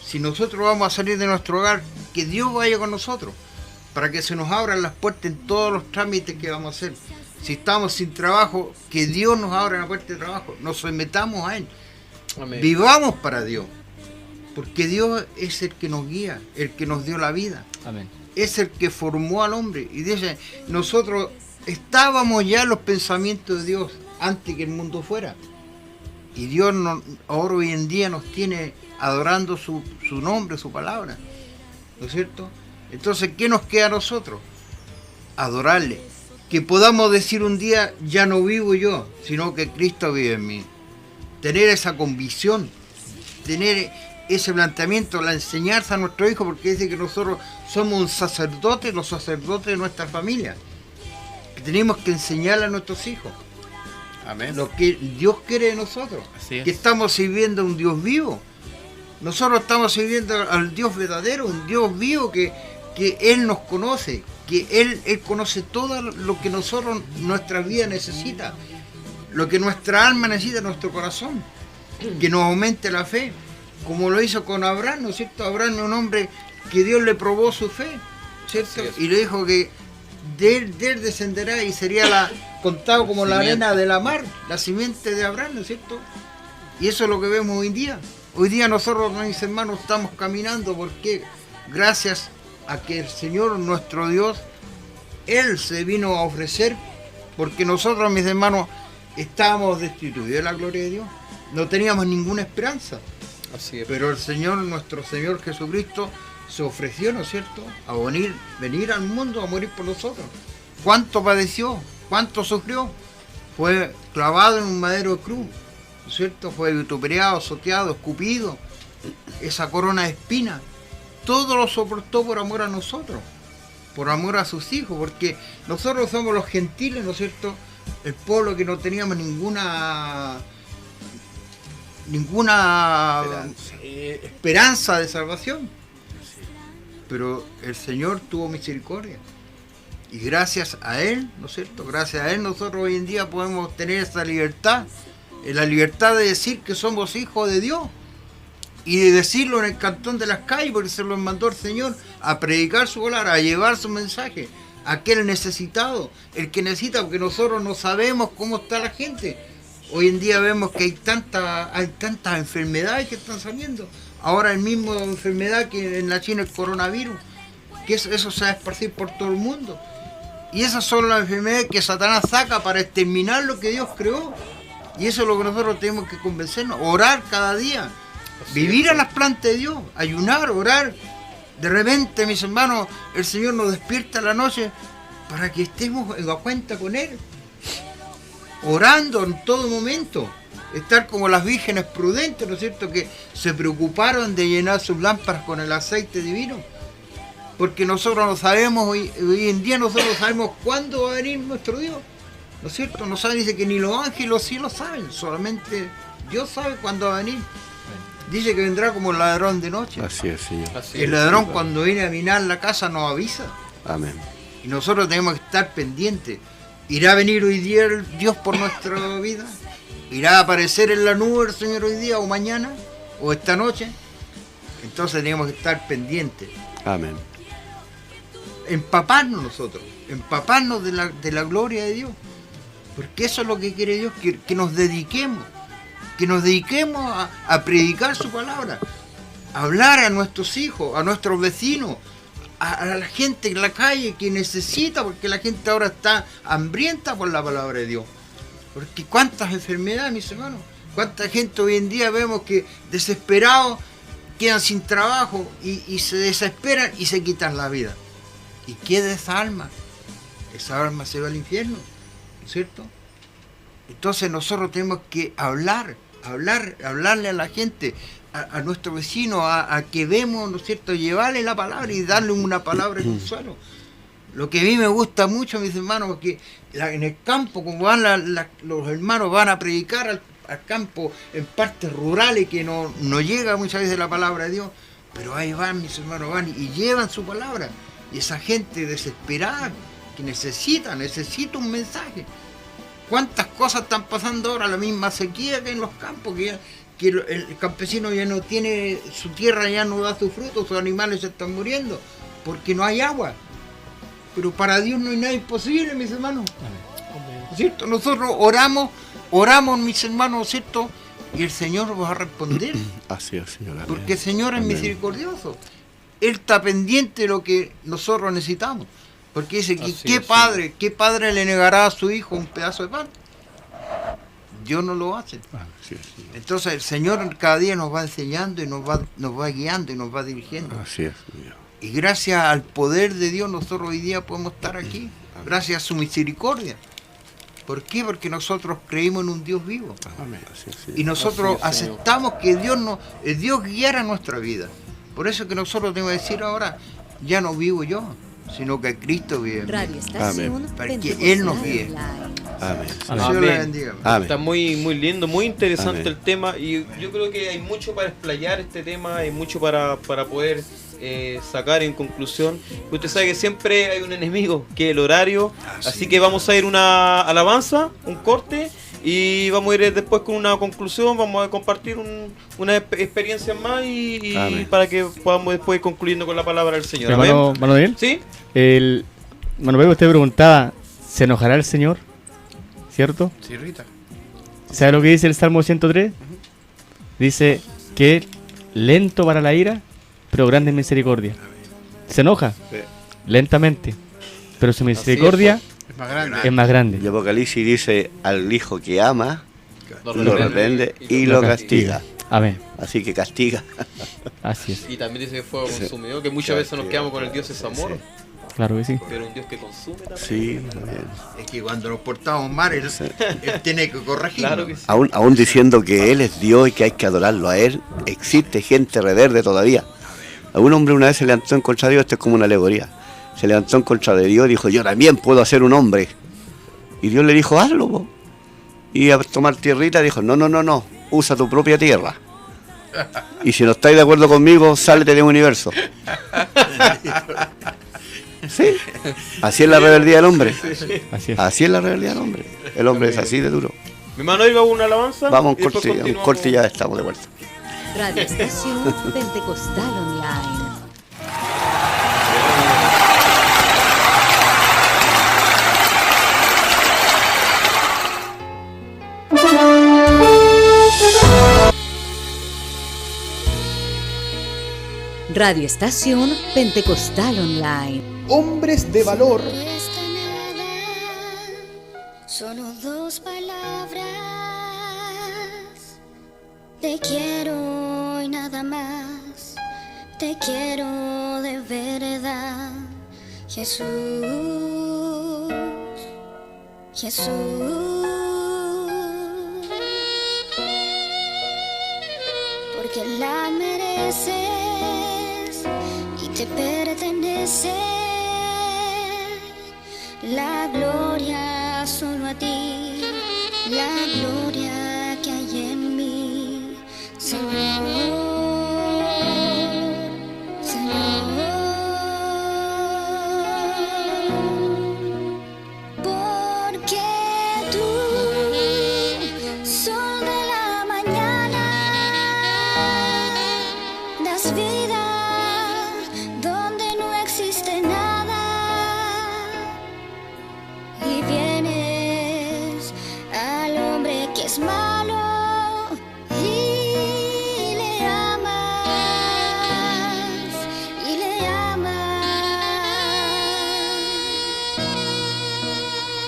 Si nosotros vamos a salir de nuestro hogar, que Dios vaya con nosotros, para que se nos abran las puertas en todos los trámites que vamos a hacer. Si estamos sin trabajo, que Dios nos abra la puerta de trabajo, nos sometamos a Él. Amén. Vivamos para Dios, porque Dios es el que nos guía, el que nos dio la vida. Amén. Es el que formó al hombre. Y dice, nosotros estábamos ya en los pensamientos de Dios antes que el mundo fuera. Y Dios ahora hoy en día nos tiene adorando su nombre, su palabra. ¿No es cierto? Entonces, ¿qué nos queda a nosotros? Adorarle. Que podamos decir un día, ya no vivo yo, sino que Cristo vive en mí. Tener esa convicción, tener ese planteamiento, la enseñanza a nuestro hijo, porque dice que nosotros somos un sacerdote, los sacerdotes de nuestra familia. Que tenemos que enseñarle a nuestros hijos. Amén. Lo que Dios quiere de nosotros. Así es. Que estamos sirviendo a un Dios vivo. Nosotros estamos sirviendo al Dios verdadero, un Dios vivo que Él nos conoce, que Él conoce todo lo que nosotros, nuestra vida necesita, lo que nuestra alma necesita, nuestro corazón, que nos aumente la fe, como lo hizo con Abraham, ¿no es cierto? Abraham es un hombre que Dios le probó su fe, ¿cierto? Y le dijo que de él descenderá y sería contado como la arena de la mar, la simiente de Abraham, ¿no es cierto? Y eso es lo que vemos hoy en día. Hoy día nosotros, mis hermanos, estamos caminando porque gracias a que el Señor, nuestro Dios, Él se vino a ofrecer, porque nosotros, mis hermanos, estábamos destituidos de la gloria de Dios. No teníamos ninguna esperanza. Así es. Pero el Señor, nuestro Señor Jesucristo, se ofreció, ¿no es cierto?, a venir al mundo a morir por nosotros. ¿Cuánto padeció? ¿Cuánto sufrió? Fue clavado en un madero de cruz, ¿no es cierto? Fue vituperiado, azoteado, escupido, esa corona de espinas. Todo lo soportó por amor a nosotros, por amor a sus hijos, porque nosotros somos los gentiles, ¿no es cierto?, el pueblo que no teníamos ninguna esperanza de salvación. Pero el Señor tuvo misericordia. Y gracias a Él, ¿no es cierto? Gracias a Él nosotros hoy en día podemos tener esa libertad. La libertad de decir que somos hijos de Dios. Y de decirlo en el cantón de las calles, porque se lo mandó el Señor a predicar su palabra, a llevar su mensaje. A aquel necesitado, el que necesita, porque nosotros no sabemos cómo está la gente. Hoy en día vemos que hay tantas enfermedades que están saliendo. Ahora el mismo enfermedad que en la China, el coronavirus, que eso se va a esparcir por todo el mundo. Y esas son las enfermedades que Satanás saca para exterminar lo que Dios creó. Y eso es lo que nosotros tenemos que convencernos, orar cada día, vivir a las plantas de Dios, ayunar, orar. De repente, mis hermanos, el Señor nos despierta en la noche para que estemos en la cuenta con Él, orando en todo momento. Estar como las vírgenes prudentes, ¿no es cierto?, que se preocuparon de llenar sus lámparas con el aceite divino. Porque nosotros no sabemos, hoy en día nosotros sabemos cuándo va a venir nuestro Dios, ¿no es cierto? No saben, dice que ni los ángeles sí lo saben, solamente Dios sabe cuándo va a venir. Dice que vendrá como el ladrón de noche. Así es, Señor. El ladrón cuando viene a minar la casa nos avisa. Amén. Y nosotros tenemos que estar pendientes. ¿Irá a venir hoy día el Dios por nuestra vida? ¿Irá a aparecer en la nube el Señor hoy día o mañana o esta noche? Entonces tenemos que estar pendientes. Amén. Empaparnos nosotros, empaparnos de la gloria de Dios. Porque eso es lo que quiere Dios, que nos dediquemos. Que nos dediquemos a predicar su palabra. A hablar a nuestros hijos, a nuestros vecinos, a la gente en la calle que necesita, porque la gente ahora está hambrienta por la palabra de Dios. Porque cuántas enfermedades, mis hermanos, cuánta gente hoy en día vemos que desesperados quedan sin trabajo y se desesperan y se quitan la vida. ¿Y queda esa alma? Esa alma se va al infierno, ¿no es cierto? Entonces nosotros tenemos que hablarle a la gente, a nuestro vecino, a que vemos, ¿no es cierto?, llevarle la palabra y darle una palabra de consuelo. Lo que a mí me gusta mucho, mis hermanos, es que en el campo, como van los hermanos van a predicar al campo en partes rurales que no llega muchas veces la palabra de Dios, pero ahí van, mis hermanos, van y llevan su palabra. Y esa gente desesperada que necesita un mensaje. ¿Cuántas cosas están pasando ahora? La misma sequía que en los campos, que el campesino ya no tiene, su tierra ya no da su fruto, sus animales se están muriendo, porque no hay agua. Pero para Dios no hay nada imposible, mis hermanos. ¿cierto? Nosotros oramos, mis hermanos, ¿cierto? Y el Señor va a responder. Así es, Señor. Amén. Porque el Señor es Amén. misericordioso. Él está pendiente de lo que nosotros necesitamos. Porque dice que Así ¿qué padre le negará a su hijo un pedazo de pan? Dios no lo hace. Así es, Señor. Entonces el Señor cada día nos va enseñando y nos va guiando y nos va dirigiendo. Así es, Señor. Y gracias al poder de Dios nosotros hoy día podemos estar aquí. Gracias a su misericordia. ¿Por qué? Porque nosotros creímos en un Dios vivo. Amén. Así es, Señor. Y nosotros Así es, Señor. aceptamos que Dios guiara nuestra vida. Por eso que nosotros tenemos que decir ahora, ya no vivo yo, sino que Cristo vive en mí. Radio Estación Para que Pentecostal Él nos guíe. Online. Amén. Que el Señor Amén. le bendiga. Amén. Está muy, muy lindo, muy interesante Amén. el tema y yo creo que hay mucho para explayar este tema, hay mucho para poder sacar en conclusión. Usted sabe que siempre hay un enemigo, que es el horario, así que vamos a ir una alabanza, un corte y vamos a ir después con una conclusión, vamos a compartir una experiencia más y Amén. para que podamos después ir concluyendo con la palabra del Señor. Hermano Amén. Manuel, ¿Sí? Manuel, usted preguntaba, ¿se enojará el Señor? ¿Cierto? Sí, Rita. ¿Sabe lo que dice el Salmo 103? Dice que es lento para la ira, pero grande en misericordia. ¿Se enoja? Sí. Lentamente, pero su misericordia Es más grande. es más grande. Y Apocalipsis dice al hijo que ama, Lo lo reprende y lo castiga. Amén. Así que castiga. Así es. Y también dice que fuego consumidor, que muchas veces nos quedamos con el Dios es amor, Claro que sí. pero un Dios que consume también. Sí, también. Es que cuando nos portamos mal, Él tiene que corregirnos. Claro que sí. Aún diciendo que Él es Dios y que hay que adorarlo a Él, existe gente rebelde todavía. A un hombre una vez se levantó en contra de Dios, esto es como una alegoría. Se levantó en contra de Dios y dijo, yo también puedo hacer un hombre. Y Dios le dijo, hazlo, po. Y a tomar tierrita dijo, no, usa tu propia tierra. Y si no estáis de acuerdo conmigo, sálete de un universo. Sí, así es la rebeldía del hombre. Así es. Así es la rebeldía del hombre. El hombre es así de duro. Mi hermano, iba a una alabanza. Vamos y después un continuamos. corte y ya estamos de vuelta. Radio Estación Pentecostal Online. Radio Estación Pentecostal Online. Hombres de valor. Cuesta nada, solo dos palabras. Te quiero y nada más. Te quiero de verdad, Jesús, Jesús. Porque la mereces y te pertenece la gloria solo a ti, la gloria que hay en mí, Señor, Señor. Porque tú, sol de la mañana, das vida donde no existe nada y vienes al hombre que es malo y le amas y le amas,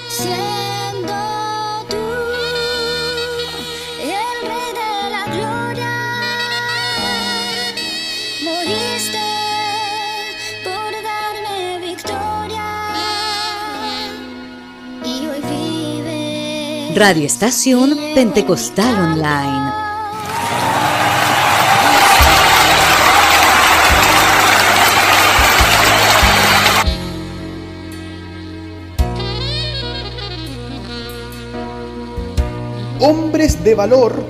siendo tú el rey de la gloria. Moriste por darme victoria y hoy vive Radio Estación Pentecostal Online. Hombres de valor.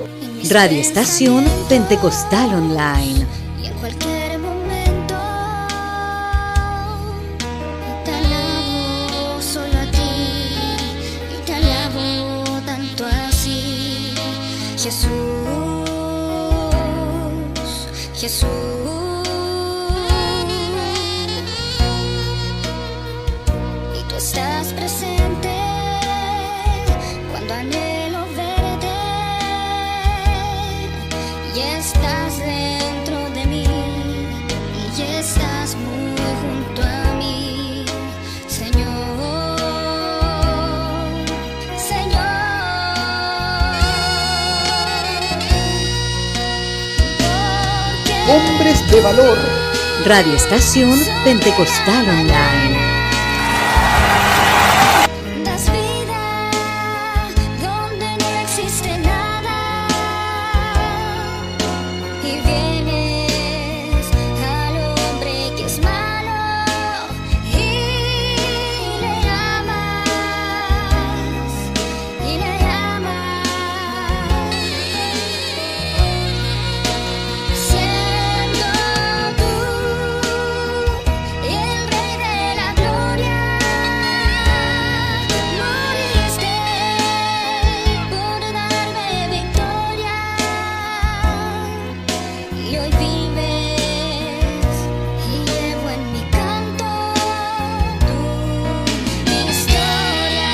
Radio Estación Pentecostal Online. y en cualquier momento te alabo solo a ti y te alabo tanto así, Jesús, Jesús. Y tú estás presente y estás dentro de mí y estás muy junto a mí, Señor, Señor. Hombres de valor. Radio Estación Pentecostal Online. Das vida donde no existe nada y vienes al hombre que es malo y le amas y le amas, siendo tú el Rey de la Gloria. Moriste por darme victoria y hoy vives y llevo en mi canto tu historia.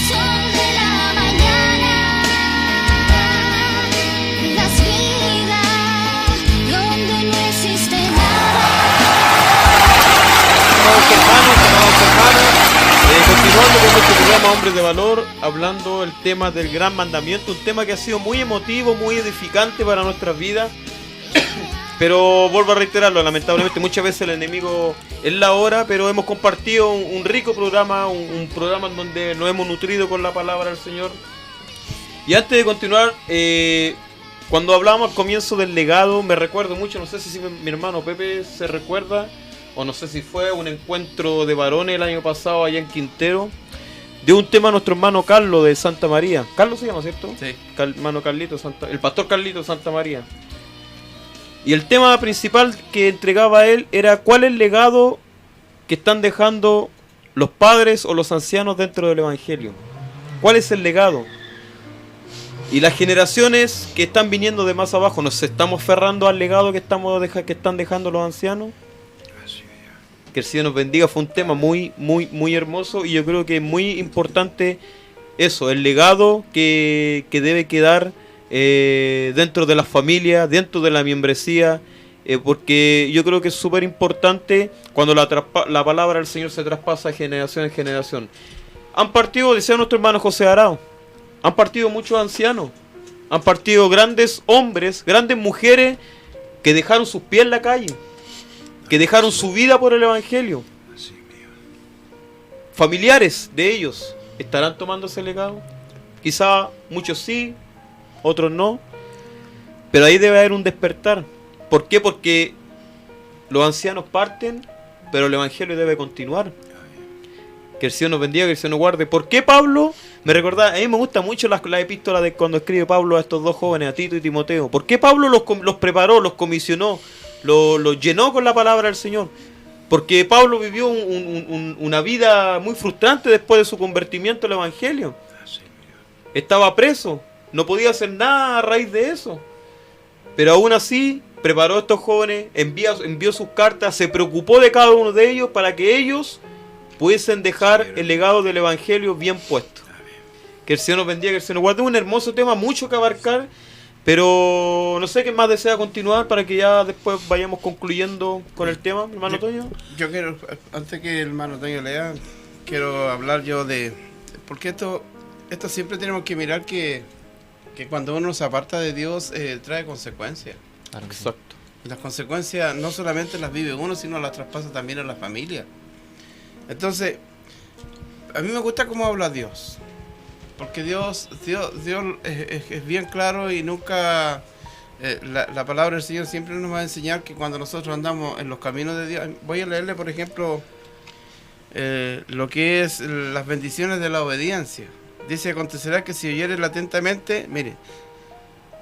Sol de la mañana, das vida donde no existe Continuando con nuestro programa Hombres de Valor, hablando del tema del gran mandamiento, un tema que ha sido muy emotivo, muy edificante para nuestras vidas. Pero vuelvo a reiterarlo, lamentablemente muchas veces el enemigo es la hora, pero hemos compartido un rico programa, un programa en donde nos hemos nutrido con la palabra del Señor. Y antes de continuar, cuando hablábamos al comienzo del legado, me recuerdo mucho, no sé si mi hermano Pepe se recuerda, o no sé si fue un encuentro de varones el año pasado allá en Quintero, de un tema a nuestro hermano Carlos de Santa María. Carlos se llama, ¿cierto? Sí. Hermano Carlito, el pastor Carlito de Santa María. Y el tema principal que entregaba él era cuál es el legado que están dejando los padres o los ancianos dentro del Evangelio. ¿Cuál es el legado? Y las generaciones que están viniendo de más abajo, ¿nos estamos aferrando al legado que están dejando los ancianos? Que el Señor nos bendiga. Fue un tema muy, muy, muy hermoso, y yo creo que es muy importante eso, el legado que debe quedar dentro de las familias, dentro de la membresía, porque yo creo que es súper importante cuando la palabra del Señor se traspasa de generación en generación. Han partido, decía nuestro hermano José Arao, han partido muchos ancianos, han partido grandes hombres, grandes mujeres que dejaron sus pies en la calle, que dejaron su vida por el Evangelio. Familiares de ellos estarán tomando ese legado. Quizá muchos sí, otros no, pero ahí debe haber un despertar. ¿Por qué? Porque los ancianos parten, pero el Evangelio debe continuar. Que el Señor nos bendiga, que el Señor nos guarde. ¿Por qué Pablo? Me recordaba, a mí me gusta mucho la epístola de cuando escribe Pablo a estos dos jóvenes, a Tito y Timoteo. ¿Por qué Pablo los preparó, los comisionó, los llenó con la palabra del Señor? Porque Pablo vivió una vida muy frustrante después de su convertimiento al Evangelio. Estaba preso, no podía hacer nada a raíz de eso. Pero aún así, preparó a estos jóvenes, envió sus cartas, se preocupó de cada uno de ellos para que ellos pudiesen dejar el legado del Evangelio bien puesto. Que el Señor nos bendiga, que el Señor nos guarde. Un hermoso tema, mucho que abarcar, pero no sé qué más desea continuar para que ya después vayamos concluyendo con el tema, hermano Toño. Yo quiero, antes que el hermano Toño lea, quiero hablar yo de... Porque esto siempre tenemos que mirar que cuando uno se aparta de Dios trae consecuencias. Claro, exacto. Las consecuencias no solamente las vive uno, sino las traspasa también a la familia. Entonces, a mí me gusta cómo habla Dios. Porque Dios es bien claro y nunca... la palabra del Señor siempre nos va a enseñar que cuando nosotros andamos en los caminos de Dios... Voy a leerle, por ejemplo, lo que es las bendiciones de la obediencia. Dice, acontecerá que si oyeres atentamente, mire,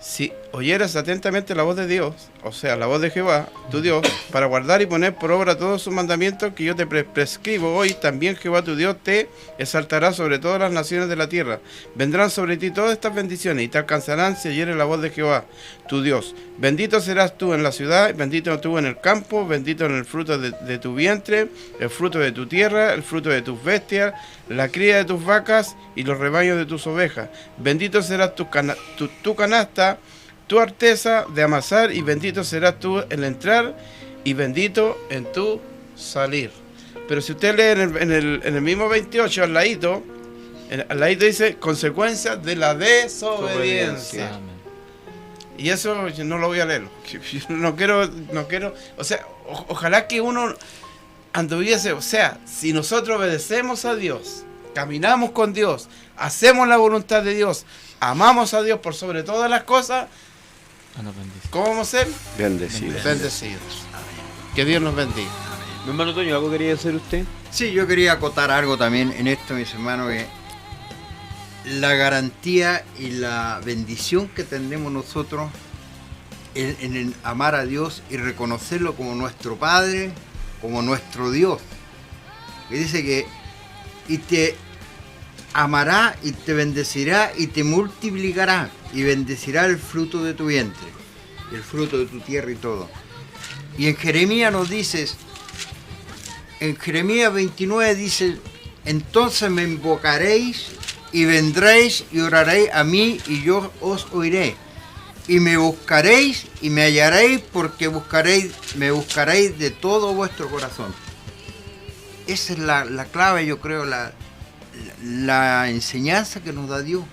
si oyeras atentamente la voz de Dios, o sea, la voz de Jehová, tu Dios, para guardar y poner por obra todos sus mandamientos que yo te prescribo hoy, también Jehová tu Dios te exaltará sobre todas las naciones de la tierra. Vendrán sobre ti todas estas bendiciones y te alcanzarán si oyeres la voz de Jehová, tu Dios. Bendito serás tú en la ciudad, bendito tú en el campo, bendito en el fruto de tu vientre, el fruto de tu tierra, el fruto de tus bestias, la cría de tus vacas y los rebaños de tus ovejas. Bendito será tu canasta, tu arteza de amasar, y bendito serás tú en el entrar y bendito en tu salir. Pero si usted lee en el mismo 28, al ladito dice consecuencias de la desobediencia. Y eso yo no lo voy a leer. No quiero, o sea, ojalá que uno anduviese, o sea, si nosotros obedecemos a Dios, caminamos con Dios, hacemos la voluntad de Dios, amamos a Dios por sobre todas las cosas, ¿cómo vamos a ser? Bendecidos. Bendecidos. Que Dios nos bendiga. Mi hermano Toño, ¿algo quería decir usted? Sí, yo quería acotar algo también en esto, mis hermanos, que la garantía y la bendición que tenemos nosotros en el amar a Dios y reconocerlo como nuestro Padre, como nuestro Dios. Que dice que y te amará y te bendecirá y te multiplicará y bendecirá el fruto de tu vientre, el fruto de tu tierra y todo. Y en Jeremías nos dices, en Jeremías 29 dice, entonces me invocaréis y vendréis y oraréis a mí y yo os oiré. Y me buscaréis y me hallaréis porque me buscaréis de todo vuestro corazón. Esa es la clave, yo creo, la enseñanza que nos da Dios.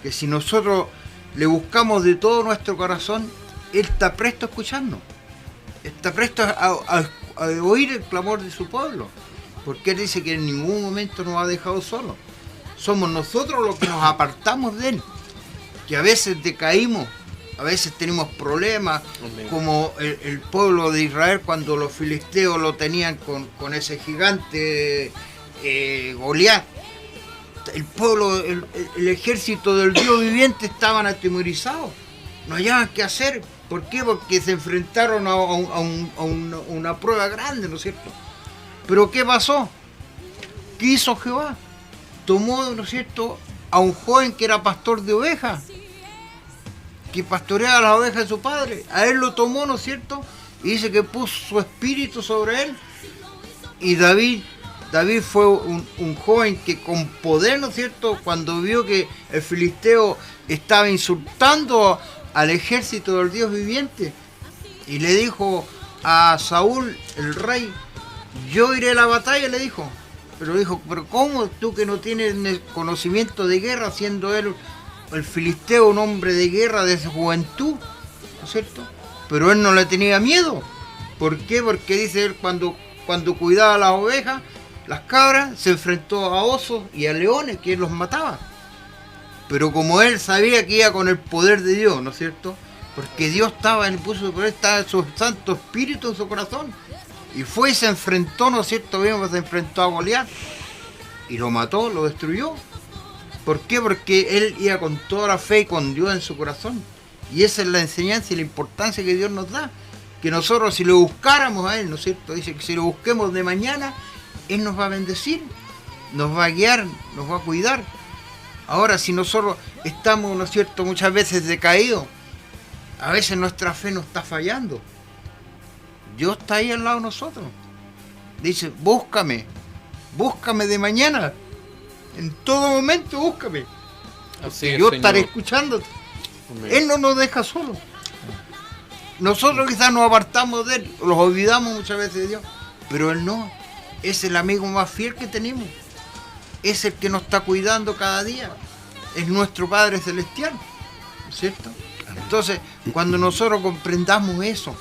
Que si nosotros le buscamos de todo nuestro corazón, Él está presto a escucharnos. Está presto a oír el clamor de su pueblo. Porque Él dice que en ningún momento nos ha dejado solos. Somos nosotros los que nos apartamos de Él. Que a veces decaímos, a veces tenemos problemas, como el pueblo de Israel cuando los filisteos lo tenían con ese gigante Goliat. El pueblo, el ejército del Dios viviente estaban atemorizados, no hallaban qué hacer. ¿Por qué? Porque se enfrentaron a una prueba grande, ¿no es cierto? Pero ¿qué pasó? ¿Qué hizo Jehová? Tomó, ¿no es cierto?, a un joven que era pastor de ovejas, que pastoreaba las ovejas de su padre. A él lo tomó, ¿no es cierto?, y dice que puso su espíritu sobre él. Y David fue un joven que con poder, ¿no es cierto?, cuando vio que el filisteo estaba insultando al ejército del Dios viviente, y le dijo a Saúl, el rey, yo iré a la batalla, le dijo. Pero dijo, pero ¿cómo tú que no tienes conocimiento de guerra, siendo él, el filisteo, un hombre de guerra desde juventud? ¿No es cierto? Pero él no le tenía miedo. ¿Por qué? Porque dice él, cuando cuidaba las ovejas, las cabras, se enfrentó a osos y a leones, que él los mataba. Pero como él sabía que iba con el poder de Dios, ¿no es cierto? Porque Dios estaba en el puso de poder, estaba su Santo Espíritu en su corazón. Y fue y se enfrentó, ¿no es cierto? Vimos que se enfrentó a Goliat. Y lo mató, lo destruyó. ¿Por qué? Porque él iba con toda la fe y con Dios en su corazón. Y esa es la enseñanza y la importancia que Dios nos da. Que nosotros, si lo buscáramos a Él, ¿no es cierto? Dice que si lo busquemos de mañana, Él nos va a bendecir, nos va a guiar, nos va a cuidar. Ahora, si nosotros estamos, ¿no es cierto?, muchas veces decaídos, a veces nuestra fe nos está fallando. Dios está ahí al lado de nosotros. Dice, búscame de mañana. En todo momento búscame. Porque yo estaré escuchándote. Amén. Él no nos deja solos. Nosotros quizás nos apartamos de Él, los olvidamos muchas veces de Dios, pero Él no. Es el amigo más fiel que tenemos. Es el que nos está cuidando cada día. Es nuestro Padre Celestial. ¿No es cierto? Entonces, cuando nosotros comprendamos eso,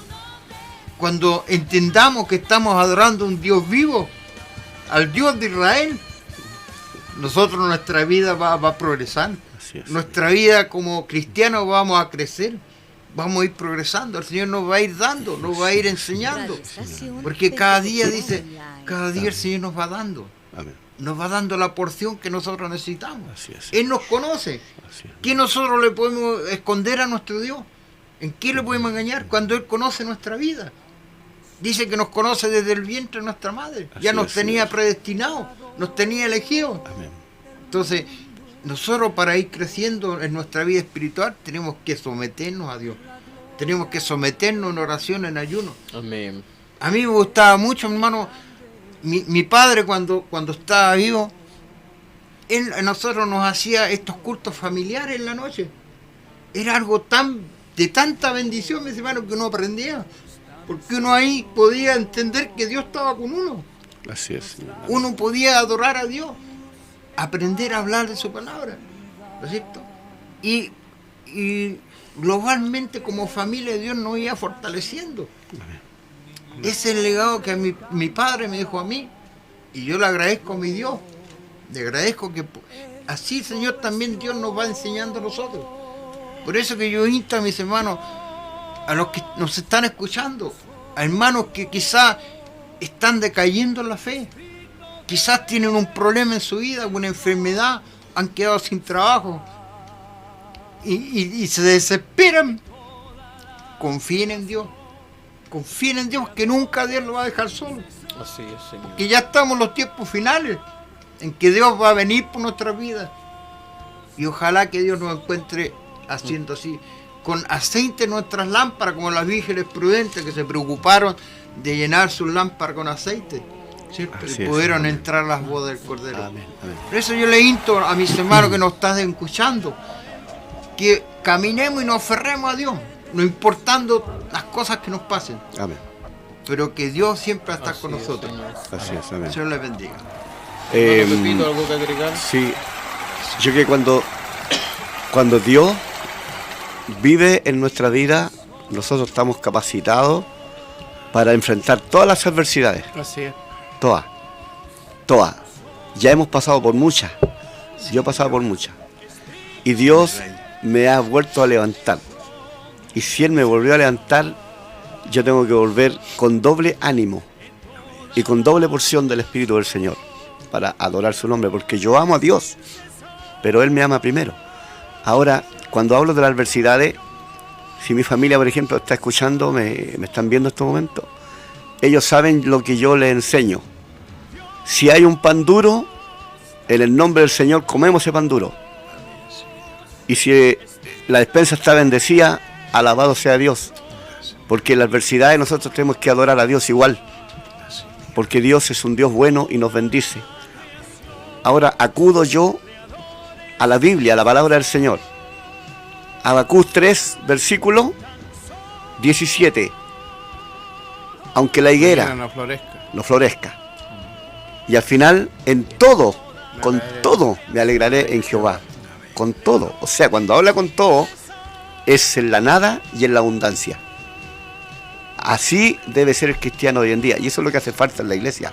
cuando entendamos que estamos adorando a un Dios vivo, al Dios de Israel, nosotros nuestra vida va a progresar. Nuestra vida como cristianos vamos a crecer, vamos a ir progresando. El Señor nos va a ir dando, nos va a ir enseñando. Porque cada día, dice, cada día el Señor nos va dando. Amén. nos va dando la porción que nosotros necesitamos. Así es. Él nos conoce. Así es. ¿Qué nosotros le podemos esconder a nuestro Dios? ¿En qué le podemos engañar cuando Él conoce nuestra vida? Dice que nos conoce desde el vientre de nuestra madre. Así Ya nos es, tenía Señor. predestinados, nos tenía elegidos. Amén. Entonces, nosotros para ir creciendo en nuestra vida espiritual tenemos que someternos a Dios. Tenemos que someternos en oración, en ayuno. Amén. A mí me gustaba mucho, hermano, mi padre cuando estaba vivo, él a nosotros nos hacía estos cultos familiares en la noche. Era algo de tanta bendición, mis hermanos, que uno aprendía. Porque uno ahí podía entender que Dios estaba con uno. Así es, Señor. Uno podía adorar a Dios, aprender a hablar de su palabra, ¿no es cierto? Y globalmente como familia Dios nos iba fortaleciendo. Ese es el legado que mi padre me dejó a mí, y yo le agradezco a mi Dios. Le agradezco que así, Señor, también Dios nos va enseñando a nosotros. Por eso que yo insto a mis hermanos, a los que nos están escuchando, a hermanos que quizás están decayendo en la fe, quizás tienen un problema en su vida, una enfermedad, han quedado sin trabajo y se desesperan. Confíen en Dios, que nunca Dios lo va a dejar solo, Así es, Señor. que ya estamos en los tiempos finales en que Dios va a venir por nuestra vida, y ojalá que Dios nos encuentre haciendo así, con aceite en nuestras lámparas, como las vírgenes prudentes que se preocuparon de llenar sus lámparas con aceite, ¿cierto? Así Y es, pudieron amén. entrar a las bodas del Cordero. Amén. Amén. Por eso yo le insto a mis hermanos que nos están escuchando, que caminemos y nos aferremos a Dios, no importando las cosas que nos pasen, Amén. pero que Dios siempre está con Así es, nosotros. Señor. Así es, amén. Señor les bendiga. Hermano Pepito, ¿algo que agregar? Sí, yo creo que cuando Dios vive en nuestra vida, nosotros estamos capacitados para enfrentar todas las adversidades, Así es. todas. Ya hemos pasado por muchas, yo he pasado por muchas, y Dios me ha vuelto a levantar, y si Él me volvió a levantar, yo tengo que volver con doble ánimo y con doble porción del Espíritu del Señor para adorar su nombre, porque yo amo a Dios, pero Él me ama primero. Ahora, cuando hablo de las adversidades, si mi familia, por ejemplo, está escuchando, me están viendo en estos momentos, ellos saben lo que yo les enseño. Si hay un pan duro, en el nombre del Señor comemos ese pan duro. Y si la despensa está bendecida, alabado sea Dios. Porque en la adversidad nosotros tenemos que adorar a Dios igual. Porque Dios es un Dios bueno y nos bendice. Ahora acudo yo a la Biblia, a la palabra del Señor. Habacuc 3, versículo 17. Aunque la higuera No florezca. no florezca. Y al final, en todo, con todo, me alegraré en Jehová. Con todo. O sea, cuando habla con todo, es en la nada y en la abundancia. Así debe ser el cristiano hoy en día. Y eso es lo que hace falta en la iglesia.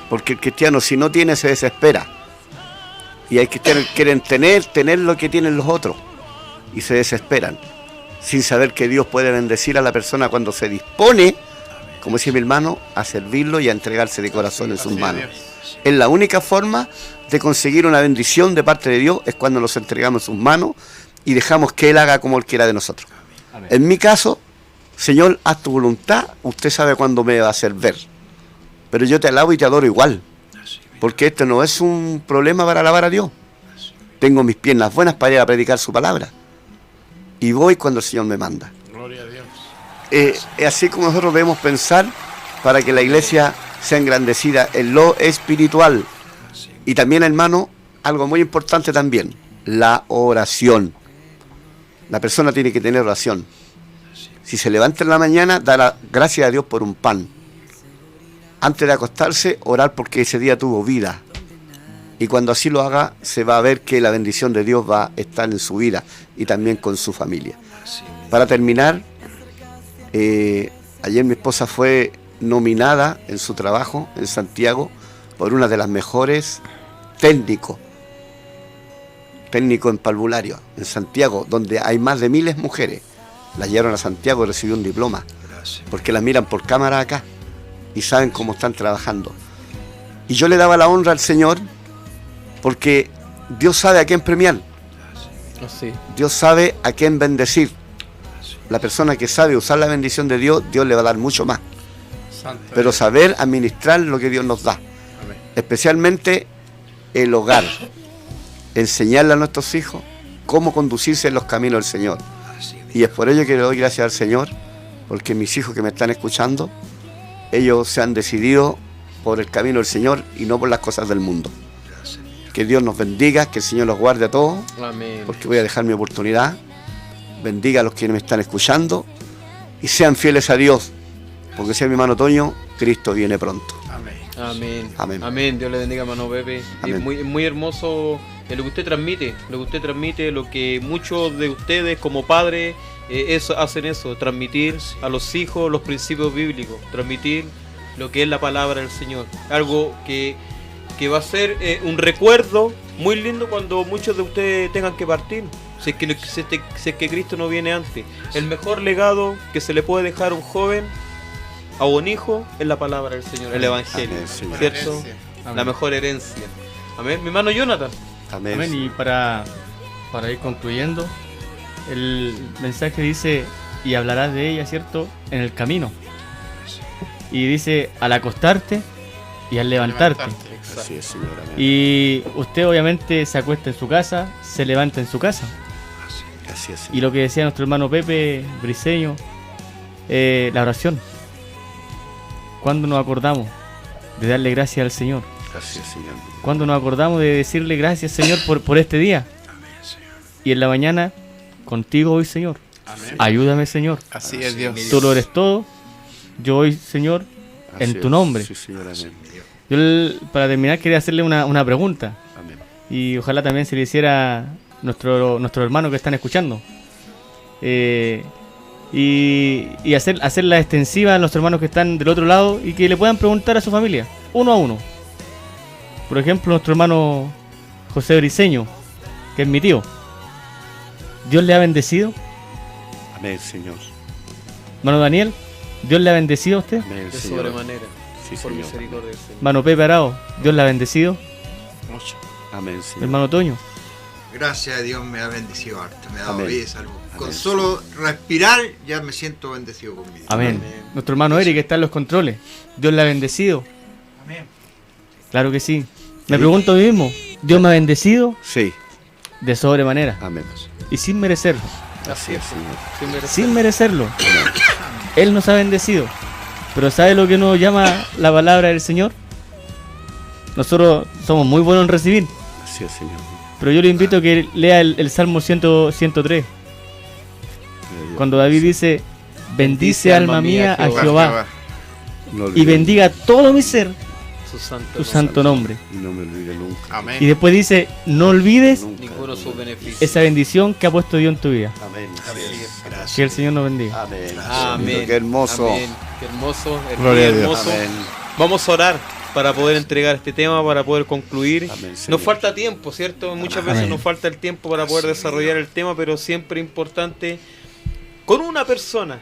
Porque el cristiano, si no tiene, se desespera. Y hay cristianos que quieren tener lo que tienen los otros. Y se desesperan. Sin saber que Dios puede bendecir a la persona cuando se dispone, como decía mi hermano, a servirlo y a entregarse de corazón en sus manos. Es la única forma de conseguir una bendición de parte de Dios, es cuando nos entregamos en sus manos y dejamos que Él haga como Él quiera de nosotros. Amén. En mi caso, Señor, haz tu voluntad, usted sabe cuándo me va a hacer ver. Pero yo te alabo y te adoro igual, porque esto no es un problema para alabar a Dios. Tengo mis piernas buenas para ir a predicar su palabra. Y voy cuando el Señor me manda. Gloria a Dios. Es así como nosotros debemos pensar para que la iglesia sea engrandecida en lo espiritual. Y también, hermano, algo muy importante también, la oración. La persona tiene que tener oración. Si se levanta en la mañana, dar gracias a Dios por un pan. Antes de acostarse, orar porque ese día tuvo vida. Y cuando así lo haga, se va a ver que la bendición de Dios va a estar en su vida y también con su familia. Para terminar, ayer mi esposa fue nominada en su trabajo en Santiago por una de las mejores técnico en parvulario en Santiago, donde hay más de 1000 mujeres. La llevaron a Santiago y recibió un diploma, porque las miran por cámara acá y saben cómo están trabajando. Y yo le daba la honra al Señor porque Dios sabe a quién premiar. Así. Dios sabe a quién bendecir. La persona que sabe usar la bendición de Dios, Dios le va a dar mucho más. Pero saber administrar lo que Dios nos da. Especialmente el hogar. Enseñarle a nuestros hijos cómo conducirse en los caminos del Señor. Y es por ello que le doy gracias al Señor, porque mis hijos que me están escuchando, ellos se han decidido por el camino del Señor y no por las cosas del mundo. Que Dios nos bendiga, que el Señor los guarde a todos, Amén. porque voy a dejar mi oportunidad. Bendiga a los que me están escuchando y sean fieles a Dios, porque sea mi hermano Toño, Cristo viene pronto. Amén. Amén. Amén. Dios le bendiga, hermano Pepe. Amén. Es muy hermoso lo que usted transmite, lo que muchos de ustedes como padres hacen eso, transmitir a los hijos los principios bíblicos, transmitir lo que es la palabra del Señor. Algo que va a ser un recuerdo muy lindo cuando muchos de ustedes tengan que partir. Si es que Cristo no viene antes. El mejor legado que se le puede dejar a un joven, a un hijo, es la palabra del Señor, el Evangelio. Amén, ¿cierto? La mejor herencia. Amén. Mi hermano Jonathan. Amén. Amén. Y para ir concluyendo, el mensaje dice, y hablarás de ella, ¿cierto?, en el camino. Y dice, al acostarte y al levantarte. Así es, Señor. Amén. Y usted obviamente se acuesta en su casa, se levanta en su casa. Así es, Señor. Y lo que decía nuestro hermano Pepe Briceño, la oración. ¿Cuándo nos acordamos de darle gracias al Señor? Así es, Señor. ¿Cuándo nos acordamos de decirle gracias, Señor, por este día? Y en la mañana, contigo hoy, Señor. Amén. Ayúdame, Señor. Así es, Dios. Tú lo eres todo. Yo hoy, Señor, Así en tu es. nombre. Sí, Señor. Amén. Yo, para terminar, quería hacerle una pregunta. Amén. Y ojalá también se le hiciera nuestro hermano que están escuchando. Y hacerla extensiva a los hermanos que están del otro lado y que le puedan preguntar a su familia, uno a uno. Por ejemplo, nuestro hermano José Briceño, que es mi tío. ¿Dios le ha bendecido? Amén, Señor. Hermano Daniel, ¿Dios le ha bendecido a usted? Amén, De Señor. sobremanera. Sí, Por Señor. misericordia del Señor. Hermano Pepe Arao, ¿Dios le ha bendecido? Mucho. Amén, Señor. Hermano Toño. Gracias a Dios me ha bendecido harto, me ha dado Amén. vida y salud. Con Amén. solo respirar ya me siento bendecido con mi Dios. Amén. Nuestro hermano Eric está en los controles. ¿Dios le ha bendecido? Amén. Claro que sí. Me pregunto a mí mismo, ¿Dios me ha bendecido? Sí. De sobremanera. Amén. Y sin merecerlo. Así es, Señor. Sin merecerlo. Él nos ha bendecido. Pero ¿sabe lo que nos llama la palabra del Señor? Nosotros somos muy buenos en recibir. Así es, Señor. Pero yo le invito a que lea el Salmo 103. Cuando David dice, bendice alma mía a Jehová No y olvide- bendiga todo mi ser Su su santo nombre. Y no me olvide nunca. Amén. Y después dice, no olvides Nunca. ninguno de sus beneficios. esa bendición que ha puesto Dios en tu vida. Amén. Gracias. Que el Señor nos bendiga. Amén. Amén. Qué hermoso. Amén. Qué hermoso. Gloria a Dios. Hermoso. Amén. Vamos a orar para poder entregar este tema, para poder concluir. Amén, Señor. Nos falta tiempo, ¿cierto? Muchas veces Amén. nos falta el tiempo para poder desarrollar el tema, pero siempre importante con una persona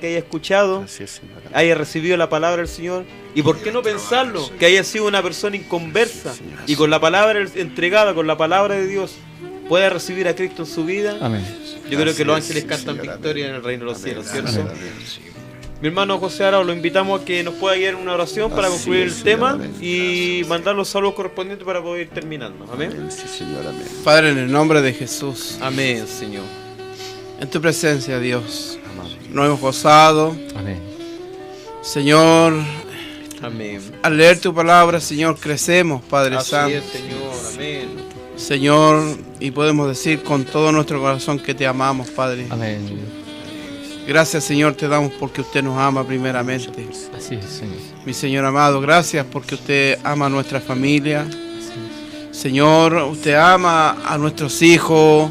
que haya escuchado, Así es, Señor. haya recibido la palabra del Señor, y por qué no pensarlo, que haya sido una persona inconversa y con la palabra entregada, con la palabra de Dios, pueda recibir a Cristo en su vida. Amén. Yo creo que los Así es, ángeles sí, cantan Señor. victoria en el reino de los cielos, Amén. ¿cierto? Amén. Mi hermano José Arao, lo invitamos a que nos pueda guiar en una oración para Así concluir es, el Señor. tema Amén. y mandar los saludos correspondientes para poder ir terminando. Amén. Amén. Sí, Señor. Amén. Padre, en el nombre de Jesús, Amén, Señor. en tu presencia, Dios, Amén. nos hemos gozado. Amén. Señor, Amén. al leer tu palabra, Señor, crecemos, Padre Así Santo. es, Señor. Amén. Señor, y podemos decir con todo nuestro corazón que te amamos, Padre. Amén. Gracias, Señor, te damos porque usted nos ama primeramente. Así es, Señor. Mi Señor amado, gracias porque usted ama a nuestra familia. Señor, usted ama a nuestros hijos,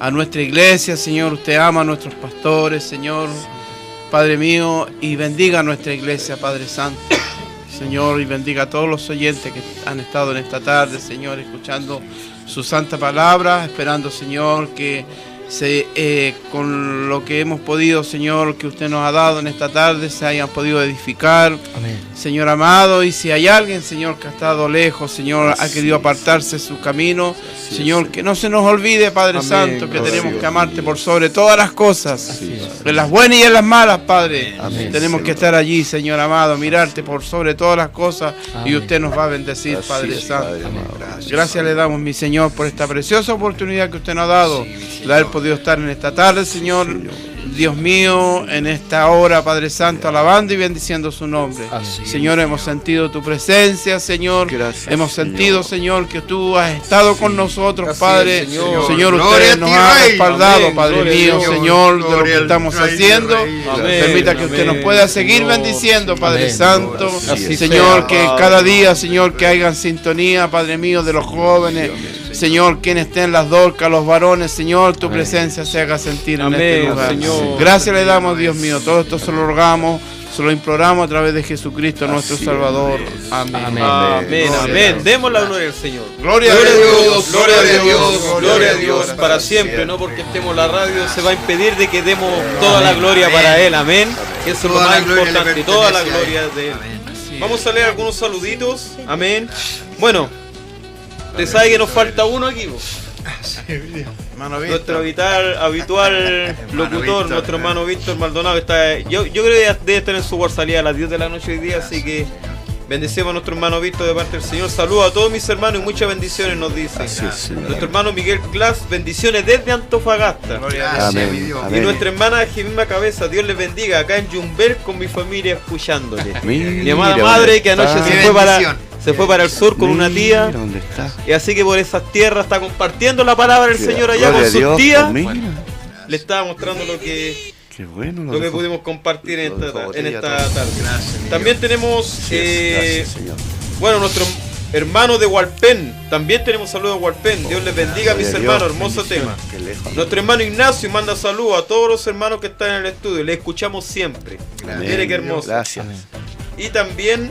a nuestra iglesia, Señor, usted ama a nuestros pastores, Señor, Padre mío, y bendiga a nuestra iglesia, Padre Santo. Señor, y bendiga a todos los oyentes que han estado en esta tarde, Señor, escuchando su santa palabra, esperando, Señor, que con lo que hemos podido, Señor, que usted nos ha dado en esta tarde, se hayan podido edificar. Amén. Señor amado, y si hay alguien, Señor, que ha estado lejos, Señor, ha querido apartarse de su camino, Señor, que no se nos olvide, Padre Santo, que tenemos que amarte por sobre todas las cosas, en las buenas y en las malas, Padre. Tenemos que estar allí, Señor amado, mirarte por sobre todas las cosas, y usted nos va a bendecir, Padre Santo. Gracias le damos, mi Señor, por esta preciosa oportunidad que usted nos ha dado, de haber podido estar en esta tarde, Señor. Dios mío, en esta hora, Padre Santo, alabando y bendiciendo su nombre. Señor, hemos sentido tu presencia, Señor. Hemos sentido, Señor, que tú has estado con nosotros, Padre. Señor, usted nos ha respaldado, Padre mío, Señor, de lo que estamos haciendo. Permita que usted nos pueda seguir bendiciendo, Padre Santo. Señor, que cada día, Señor, que haya sintonía, Padre mío, de los jóvenes. Señor, quien esté en las dorcas, los varones, Señor, tu presencia se haga sentir en este lugar. Gracias le damos, Dios mío. Todo esto se lo rogamos, se lo imploramos a través de Jesucristo, nuestro Salvador. Amén. Amén. Demos la gloria al Señor. Gloria a Dios, gloria a Dios, gloria a Dios para siempre. No porque estemos en la radio se va a impedir de que demos toda la gloria para Él. Amén. Eso es lo más importante, toda la gloria de Él. Vamos a leer algunos saluditos. Amén. Bueno, usted sabe que nos falta uno aquí, vos. Nuestro habitual locutor, nuestro hermano Víctor Maldonado está. Yo creo que debe estar en su guardia a las 10 de la noche hoy día, así que bendecimos a nuestro hermano Víctor de parte del Señor. Saludos a todos mis hermanos y muchas bendiciones, nos dice. Nuestro hermano Miguel Clas, bendiciones desde Antofagasta. Amén. Y nuestra hermana Jimima Cabeza, Dios les bendiga, acá en Jumber con mi familia escuchándole. Mi amada madre que anoche se fue para el sur con una tía. ¿Dónde está? Y así que por esas tierras está compartiendo la palabra del Señor allá con sus tías. Le estaba mostrando lo que pudimos compartir en esta tarde. También tenemos bueno, nuestro hermano de Hualpén. También tenemos saludos de Hualpén. Dios les bendiga, mis hermanos. Hermoso tema. Nuestro hermano Ignacio manda saludos a todos los hermanos que están en el estudio. Le escuchamos siempre. Mire qué hermoso. Gracias. Y también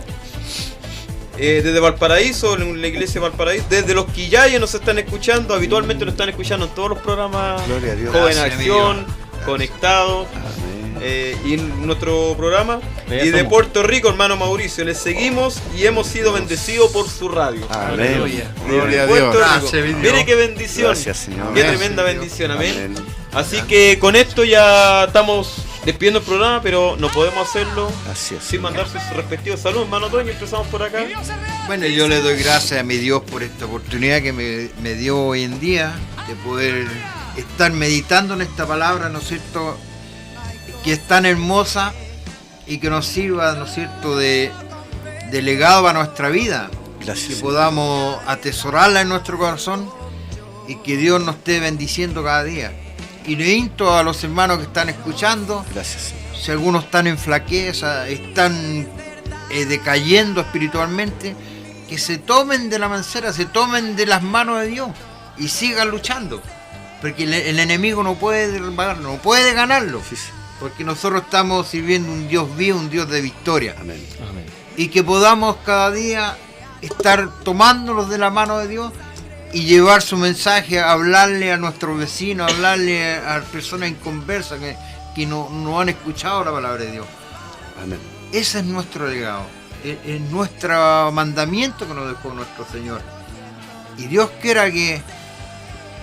desde Valparaíso, en la iglesia de Valparaíso, desde los Quillayes nos están escuchando. Habitualmente nos están escuchando en todos los programas. Joven Acción, Conectados. Y en nuestro programa. Y de Puerto Rico, hermano Mauricio, les seguimos y hemos sido bendecidos por su radio. Amén. Gloria a Dios. Mire qué bendición. Gracias, Señor. Qué tremenda bendición. Amén. Así que con esto ya estamos despidiendo el programa, pero no podemos hacerlo sin mandar sus respectivos saludos. Hermano Toño, empezamos por acá. Bueno, yo le doy gracias a mi Dios por esta oportunidad que me dio hoy en día de poder estar meditando en esta palabra, ¿no es cierto?, que es tan hermosa y que nos sirva, ¿no es cierto?, de legado para nuestra vida. Gracias, que podamos atesorarla en nuestro corazón y que Dios nos esté bendiciendo cada día. Y le insto a los hermanos que están escuchando, gracias, si algunos están en flaqueza, están decayendo espiritualmente, que se tomen de la mancera, se tomen de las manos de Dios y sigan luchando, porque el enemigo no puede derribarlo, no puede ganarlo, porque nosotros estamos sirviendo un Dios vivo, un Dios de victoria. Amén. Y que podamos cada día estar tomándolos de la mano de Dios y llevar su mensaje, hablarle a nuestros vecinos, hablarle a personas inconversas que no han escuchado la palabra de Dios. Amén. Ese es nuestro legado, es nuestro mandamiento que nos dejó nuestro Señor. Y Dios quiera que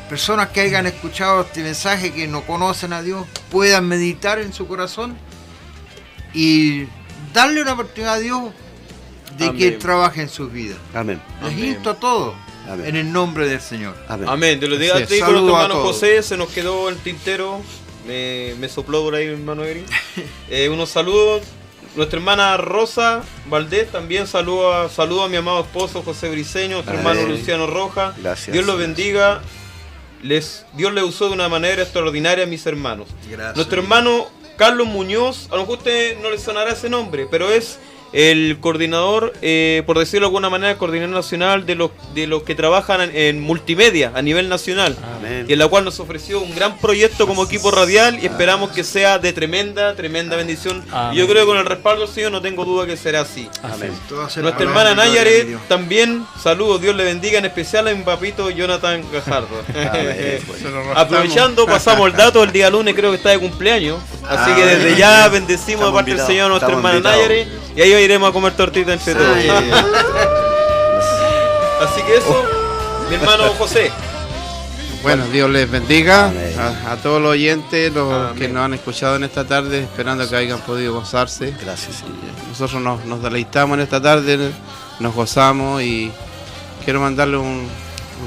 personas que hayan escuchado este mensaje, que no conocen a Dios, puedan meditar en su corazón y darle una oportunidad a Dios de que trabaje en sus vidas. Amén. Les insto a todos. Amén. En el nombre del Señor. Amén. Te lo digo a ti con nuestro hermano José, se nos quedó el tintero, me sopló por ahí mi hermano Eri. Unos saludos. Nuestra hermana Rosa Valdés también saluda a mi amado esposo José Briceño, nuestro hermano Luciano Rojas. Gracias. Dios los bendiga. Dios le usó de una manera extraordinaria a mis hermanos. Gracias. Nuestro hermano Carlos Muñoz, a lo mejor a usted no le sonará ese nombre, pero es el coordinador, por decirlo de alguna manera, el coordinador nacional de los que trabajan en multimedia a nivel nacional. Amén. y en la cual nos ofreció un gran proyecto como equipo radial y esperamos que sea de tremenda bendición. Amén. Y yo creo que con el respaldo del Señor no tengo duda que será así. Amén. Todo va a ser Nuestra palabra hermana de gloria de Nayaret Dios. también, saludos, Dios le bendiga, en especial a mi papito Jonathan Gajardo. Amén. Se lo arrastramos. Aprovechando, pasamos el dato, el día lunes creo que está de cumpleaños, así que desde ya bendecimos de parte del Señor a nuestra hermana Nayaret y ahí iremos a comer tortita entre todos. Así que eso, mi hermano José. Bueno, Dios les bendiga Amén. a todos los oyentes, los Amén. que nos han escuchado en esta tarde, esperando que hayan podido gozarse. Gracias, Señor. Nosotros nos deleitamos en esta tarde, nos gozamos y quiero mandarle un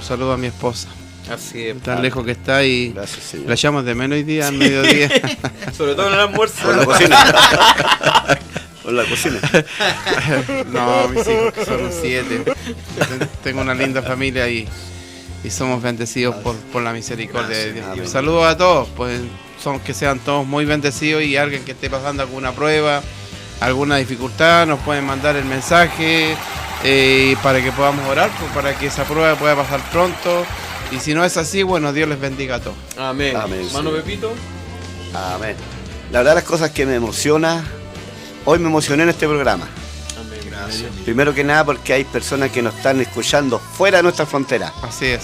saludo a mi esposa, Así es, tan lejos que está y Gracias, Señor. la echamos de menos hoy día, al mediodía. sobre todo en el almuerzo. Por la cocina. Por la cocina. No, mis hijos que son 7. Tengo una linda familia y somos bendecidos por la misericordia de Dios. Amén. Saludos a todos, pues que sean todos muy bendecidos y alguien que esté pasando alguna prueba, alguna dificultad, nos pueden mandar el mensaje para que podamos orar, pues, para que esa prueba pueda pasar pronto. Y si no es así, bueno, Dios les bendiga a todos. Amén. Amén, Mano Señor. Pepito. Amén. La verdad, las cosas que me emociona, hoy me emocioné en este programa. Amén. Gracias. Primero que nada porque hay personas que nos están escuchando fuera de nuestra frontera. Así es.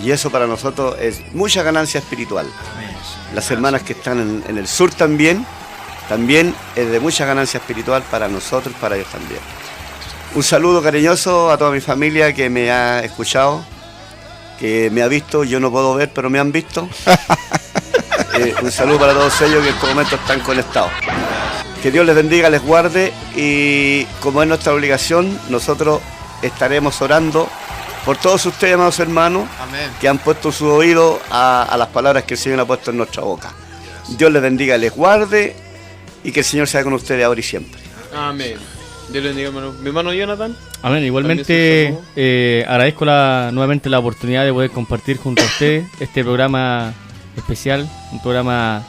Y eso para nosotros es mucha ganancia espiritual. Las hermanas que están en el sur también es de mucha ganancia espiritual para nosotros y para ellos también. Un saludo cariñoso a toda mi familia que me ha escuchado, que me ha visto, yo no puedo ver, pero me han visto. Un saludo para todos ellos que en este momento están conectados. Que Dios les bendiga, les guarde y como es nuestra obligación, nosotros estaremos orando por todos ustedes, amados hermanos, Amén. que han puesto su oído a las palabras que el Señor ha puesto en nuestra boca. Dios les bendiga, les guarde y que el Señor sea con ustedes ahora y siempre. Amén. Dios le bendiga, hermano. Mi hermano Jonathan. Amén. Igualmente También agradezco nuevamente la oportunidad de poder compartir junto a ustedes este programa especial, un programa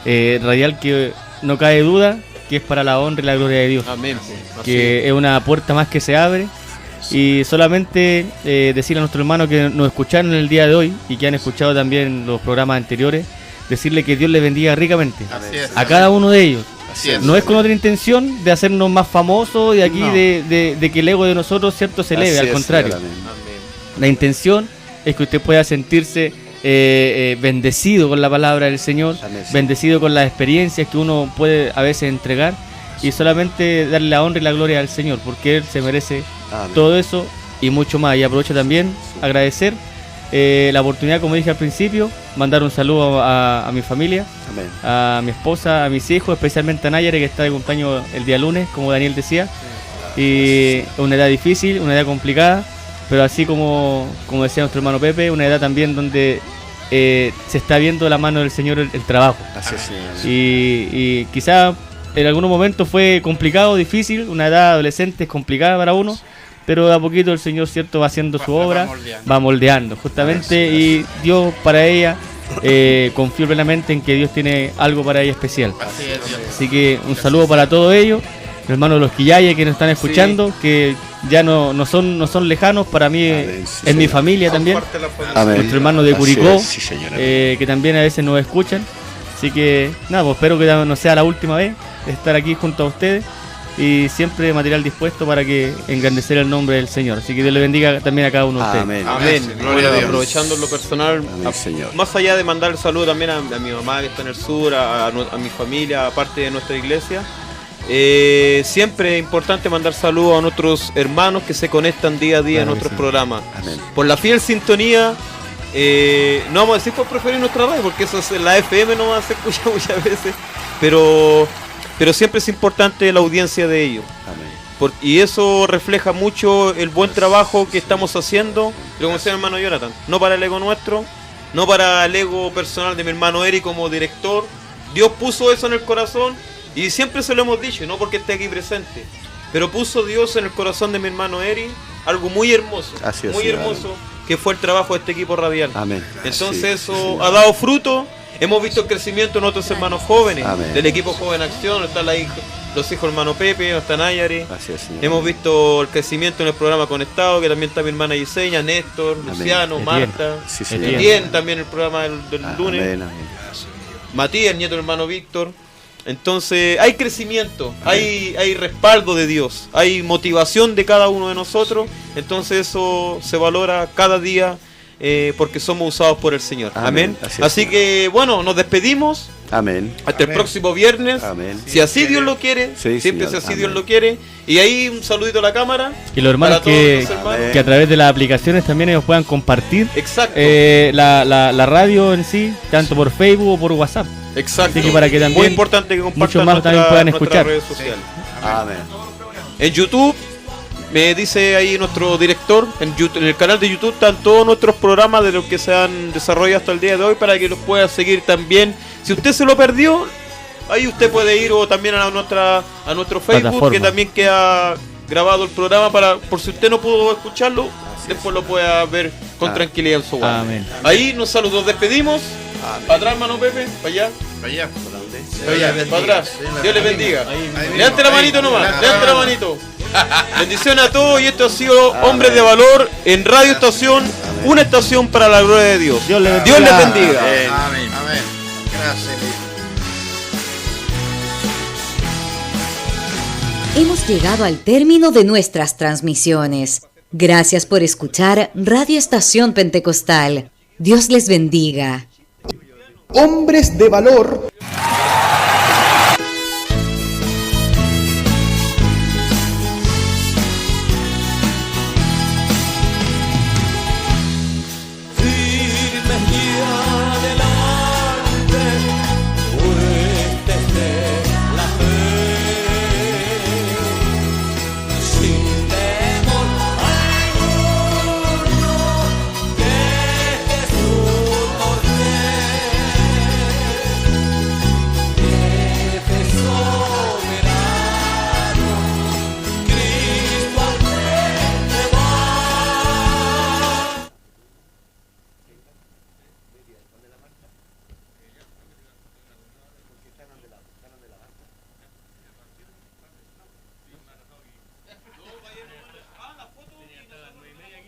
radial que no cabe duda que es para la honra y la gloria de Dios, Amén. que es una puerta más que se abre. Y solamente decirle a nuestros hermanos que nos escucharon el día de hoy y que han escuchado también los programas anteriores, decirle que Dios les bendiga ricamente Así es. a cada uno de ellos. Así es. No es con otra intención de hacernos más famosos y aquí No. de que el ego de nosotros, cierto, se eleve, Así al es, contrario. Señor, amén. Amén. La intención es que usted pueda sentirse bendecido con la palabra del Señor, Amén, sí. bendecido con las experiencias que uno puede a veces entregar y solamente darle la honra y la gloria al Señor, porque Él se merece Amén. todo eso y mucho más. Y aprovecho también agradecer la oportunidad, como dije al principio, mandar un saludo a mi familia, Amén. a mi esposa, a mis hijos, especialmente a Nayaret, que está de cumpleaños el día lunes, como Daniel decía. Y es una edad difícil, una edad complicada, pero así como decía nuestro hermano Pepe, una edad también donde se está viendo la mano del Señor el trabajo. Así es, Señor. Y quizá en algunos momentos fue complicado, difícil, una edad adolescente es complicada para uno, pero de a poquito el Señor, cierto, va haciendo su obra, va moldeando justamente, y Dios para ella, confío plenamente en que Dios tiene algo para ella especial. Así es, Dios. Así que un saludo para todos ellos, hermanos de los Quillayes que nos están escuchando, que ya no son lejanos, para mí Amén, sí, es mi Señor. familia también, Comparte la familia. Amén. nuestros hermanos de Así Curicó, es, sí, señor. que también a veces nos escuchan. Así que nada, pues espero que no sea la última vez de estar aquí junto a ustedes y siempre material dispuesto para que engrandecer el nombre del Señor. Así que Dios le bendiga también a cada uno de ustedes. Amén. Amén. Amén. Bueno, Gloria a Dios. aprovechando lo personal, Amén, Señor. más allá de mandar el saludo también a mi mamá que está en el sur, a mi familia, aparte de nuestra iglesia, siempre es importante mandar saludos a nuestros hermanos que se conectan día a día en Amén, nuestros Señor. programas. Amén. Por la fiel sintonía, no vamos a decir por preferir nuestra radio, porque eso es la FM, no va a ser escuchado muchas veces, pero siempre es importante la audiencia de ellos. Amén. Y eso refleja mucho el buen trabajo que estamos haciendo, como decía el hermano Jonathan, no para el ego nuestro, no para el ego personal de mi hermano Eric como director. Dios puso eso en el corazón y siempre se lo hemos dicho, no porque esté aquí presente, pero puso Dios en el corazón de mi hermano Eric algo muy hermoso, Así es, muy Señor. hermoso, que fue el trabajo de este equipo radial. Amén. Entonces Sí, eso sí, ha dado fruto. Hemos visto el crecimiento en otros hermanos jóvenes, Amén. del equipo Joven Acción, está los hijos del hermano Pepe, hasta Nayari. Así es, señor. Hemos visto el crecimiento en el programa Conectado, que también está mi hermana Yesenia, Néstor, Amén. Luciano, Etienne. Marta. Sí, señor. Etienne también el programa del lunes. Amén, amén. Matías, el nieto del hermano Víctor. Entonces hay crecimiento, hay respaldo de Dios, hay motivación de cada uno de nosotros. Entonces eso se valora cada día porque somos usados por el Señor. Amén. Así que bueno, nos despedimos. Amén. Hasta el próximo viernes. Amén. Si así Dios lo quiere. Sí, siempre señor. si así Amén. Dios lo quiere. Y ahí un saludito a la cámara. Y los hermanos para todos que, los hermanos. que a través de las aplicaciones también ellos puedan compartir Exacto. la radio en sí, tanto por Facebook o por WhatsApp. Exacto. Así que para que también muy importante que compartan muchos más también puedan escuchar. redes sociales. Amén. En YouTube, me dice ahí nuestro director, en el canal de YouTube están todos nuestros programas de los que se han desarrollado hasta el día de hoy para que los pueda seguir también. Si usted se lo perdió, ahí usted puede ir o también a nuestro Facebook, Plataforma. que también queda grabado el programa por si usted no pudo escucharlo, después lo pueda ver con tranquilidad en su hogar. Amén. Ahí nos saludos, despedimos. Para atrás, hermano Pepe, para allá. Para allá. Para allá, para atrás. Dios les bendiga. Ahí Levante la mismo, manito ahí. nomás, levante la manito. Bendiciones a todos y esto ha sido Hombres de Valor en Radio Estación, una estación para la gloria de Dios. Dios les bendiga. Dios les bendiga. Amén. Amén. Gracias. Hemos llegado al término de nuestras transmisiones. Gracias por escuchar Radio Estación Pentecostal. Dios les bendiga. Hombres de valor.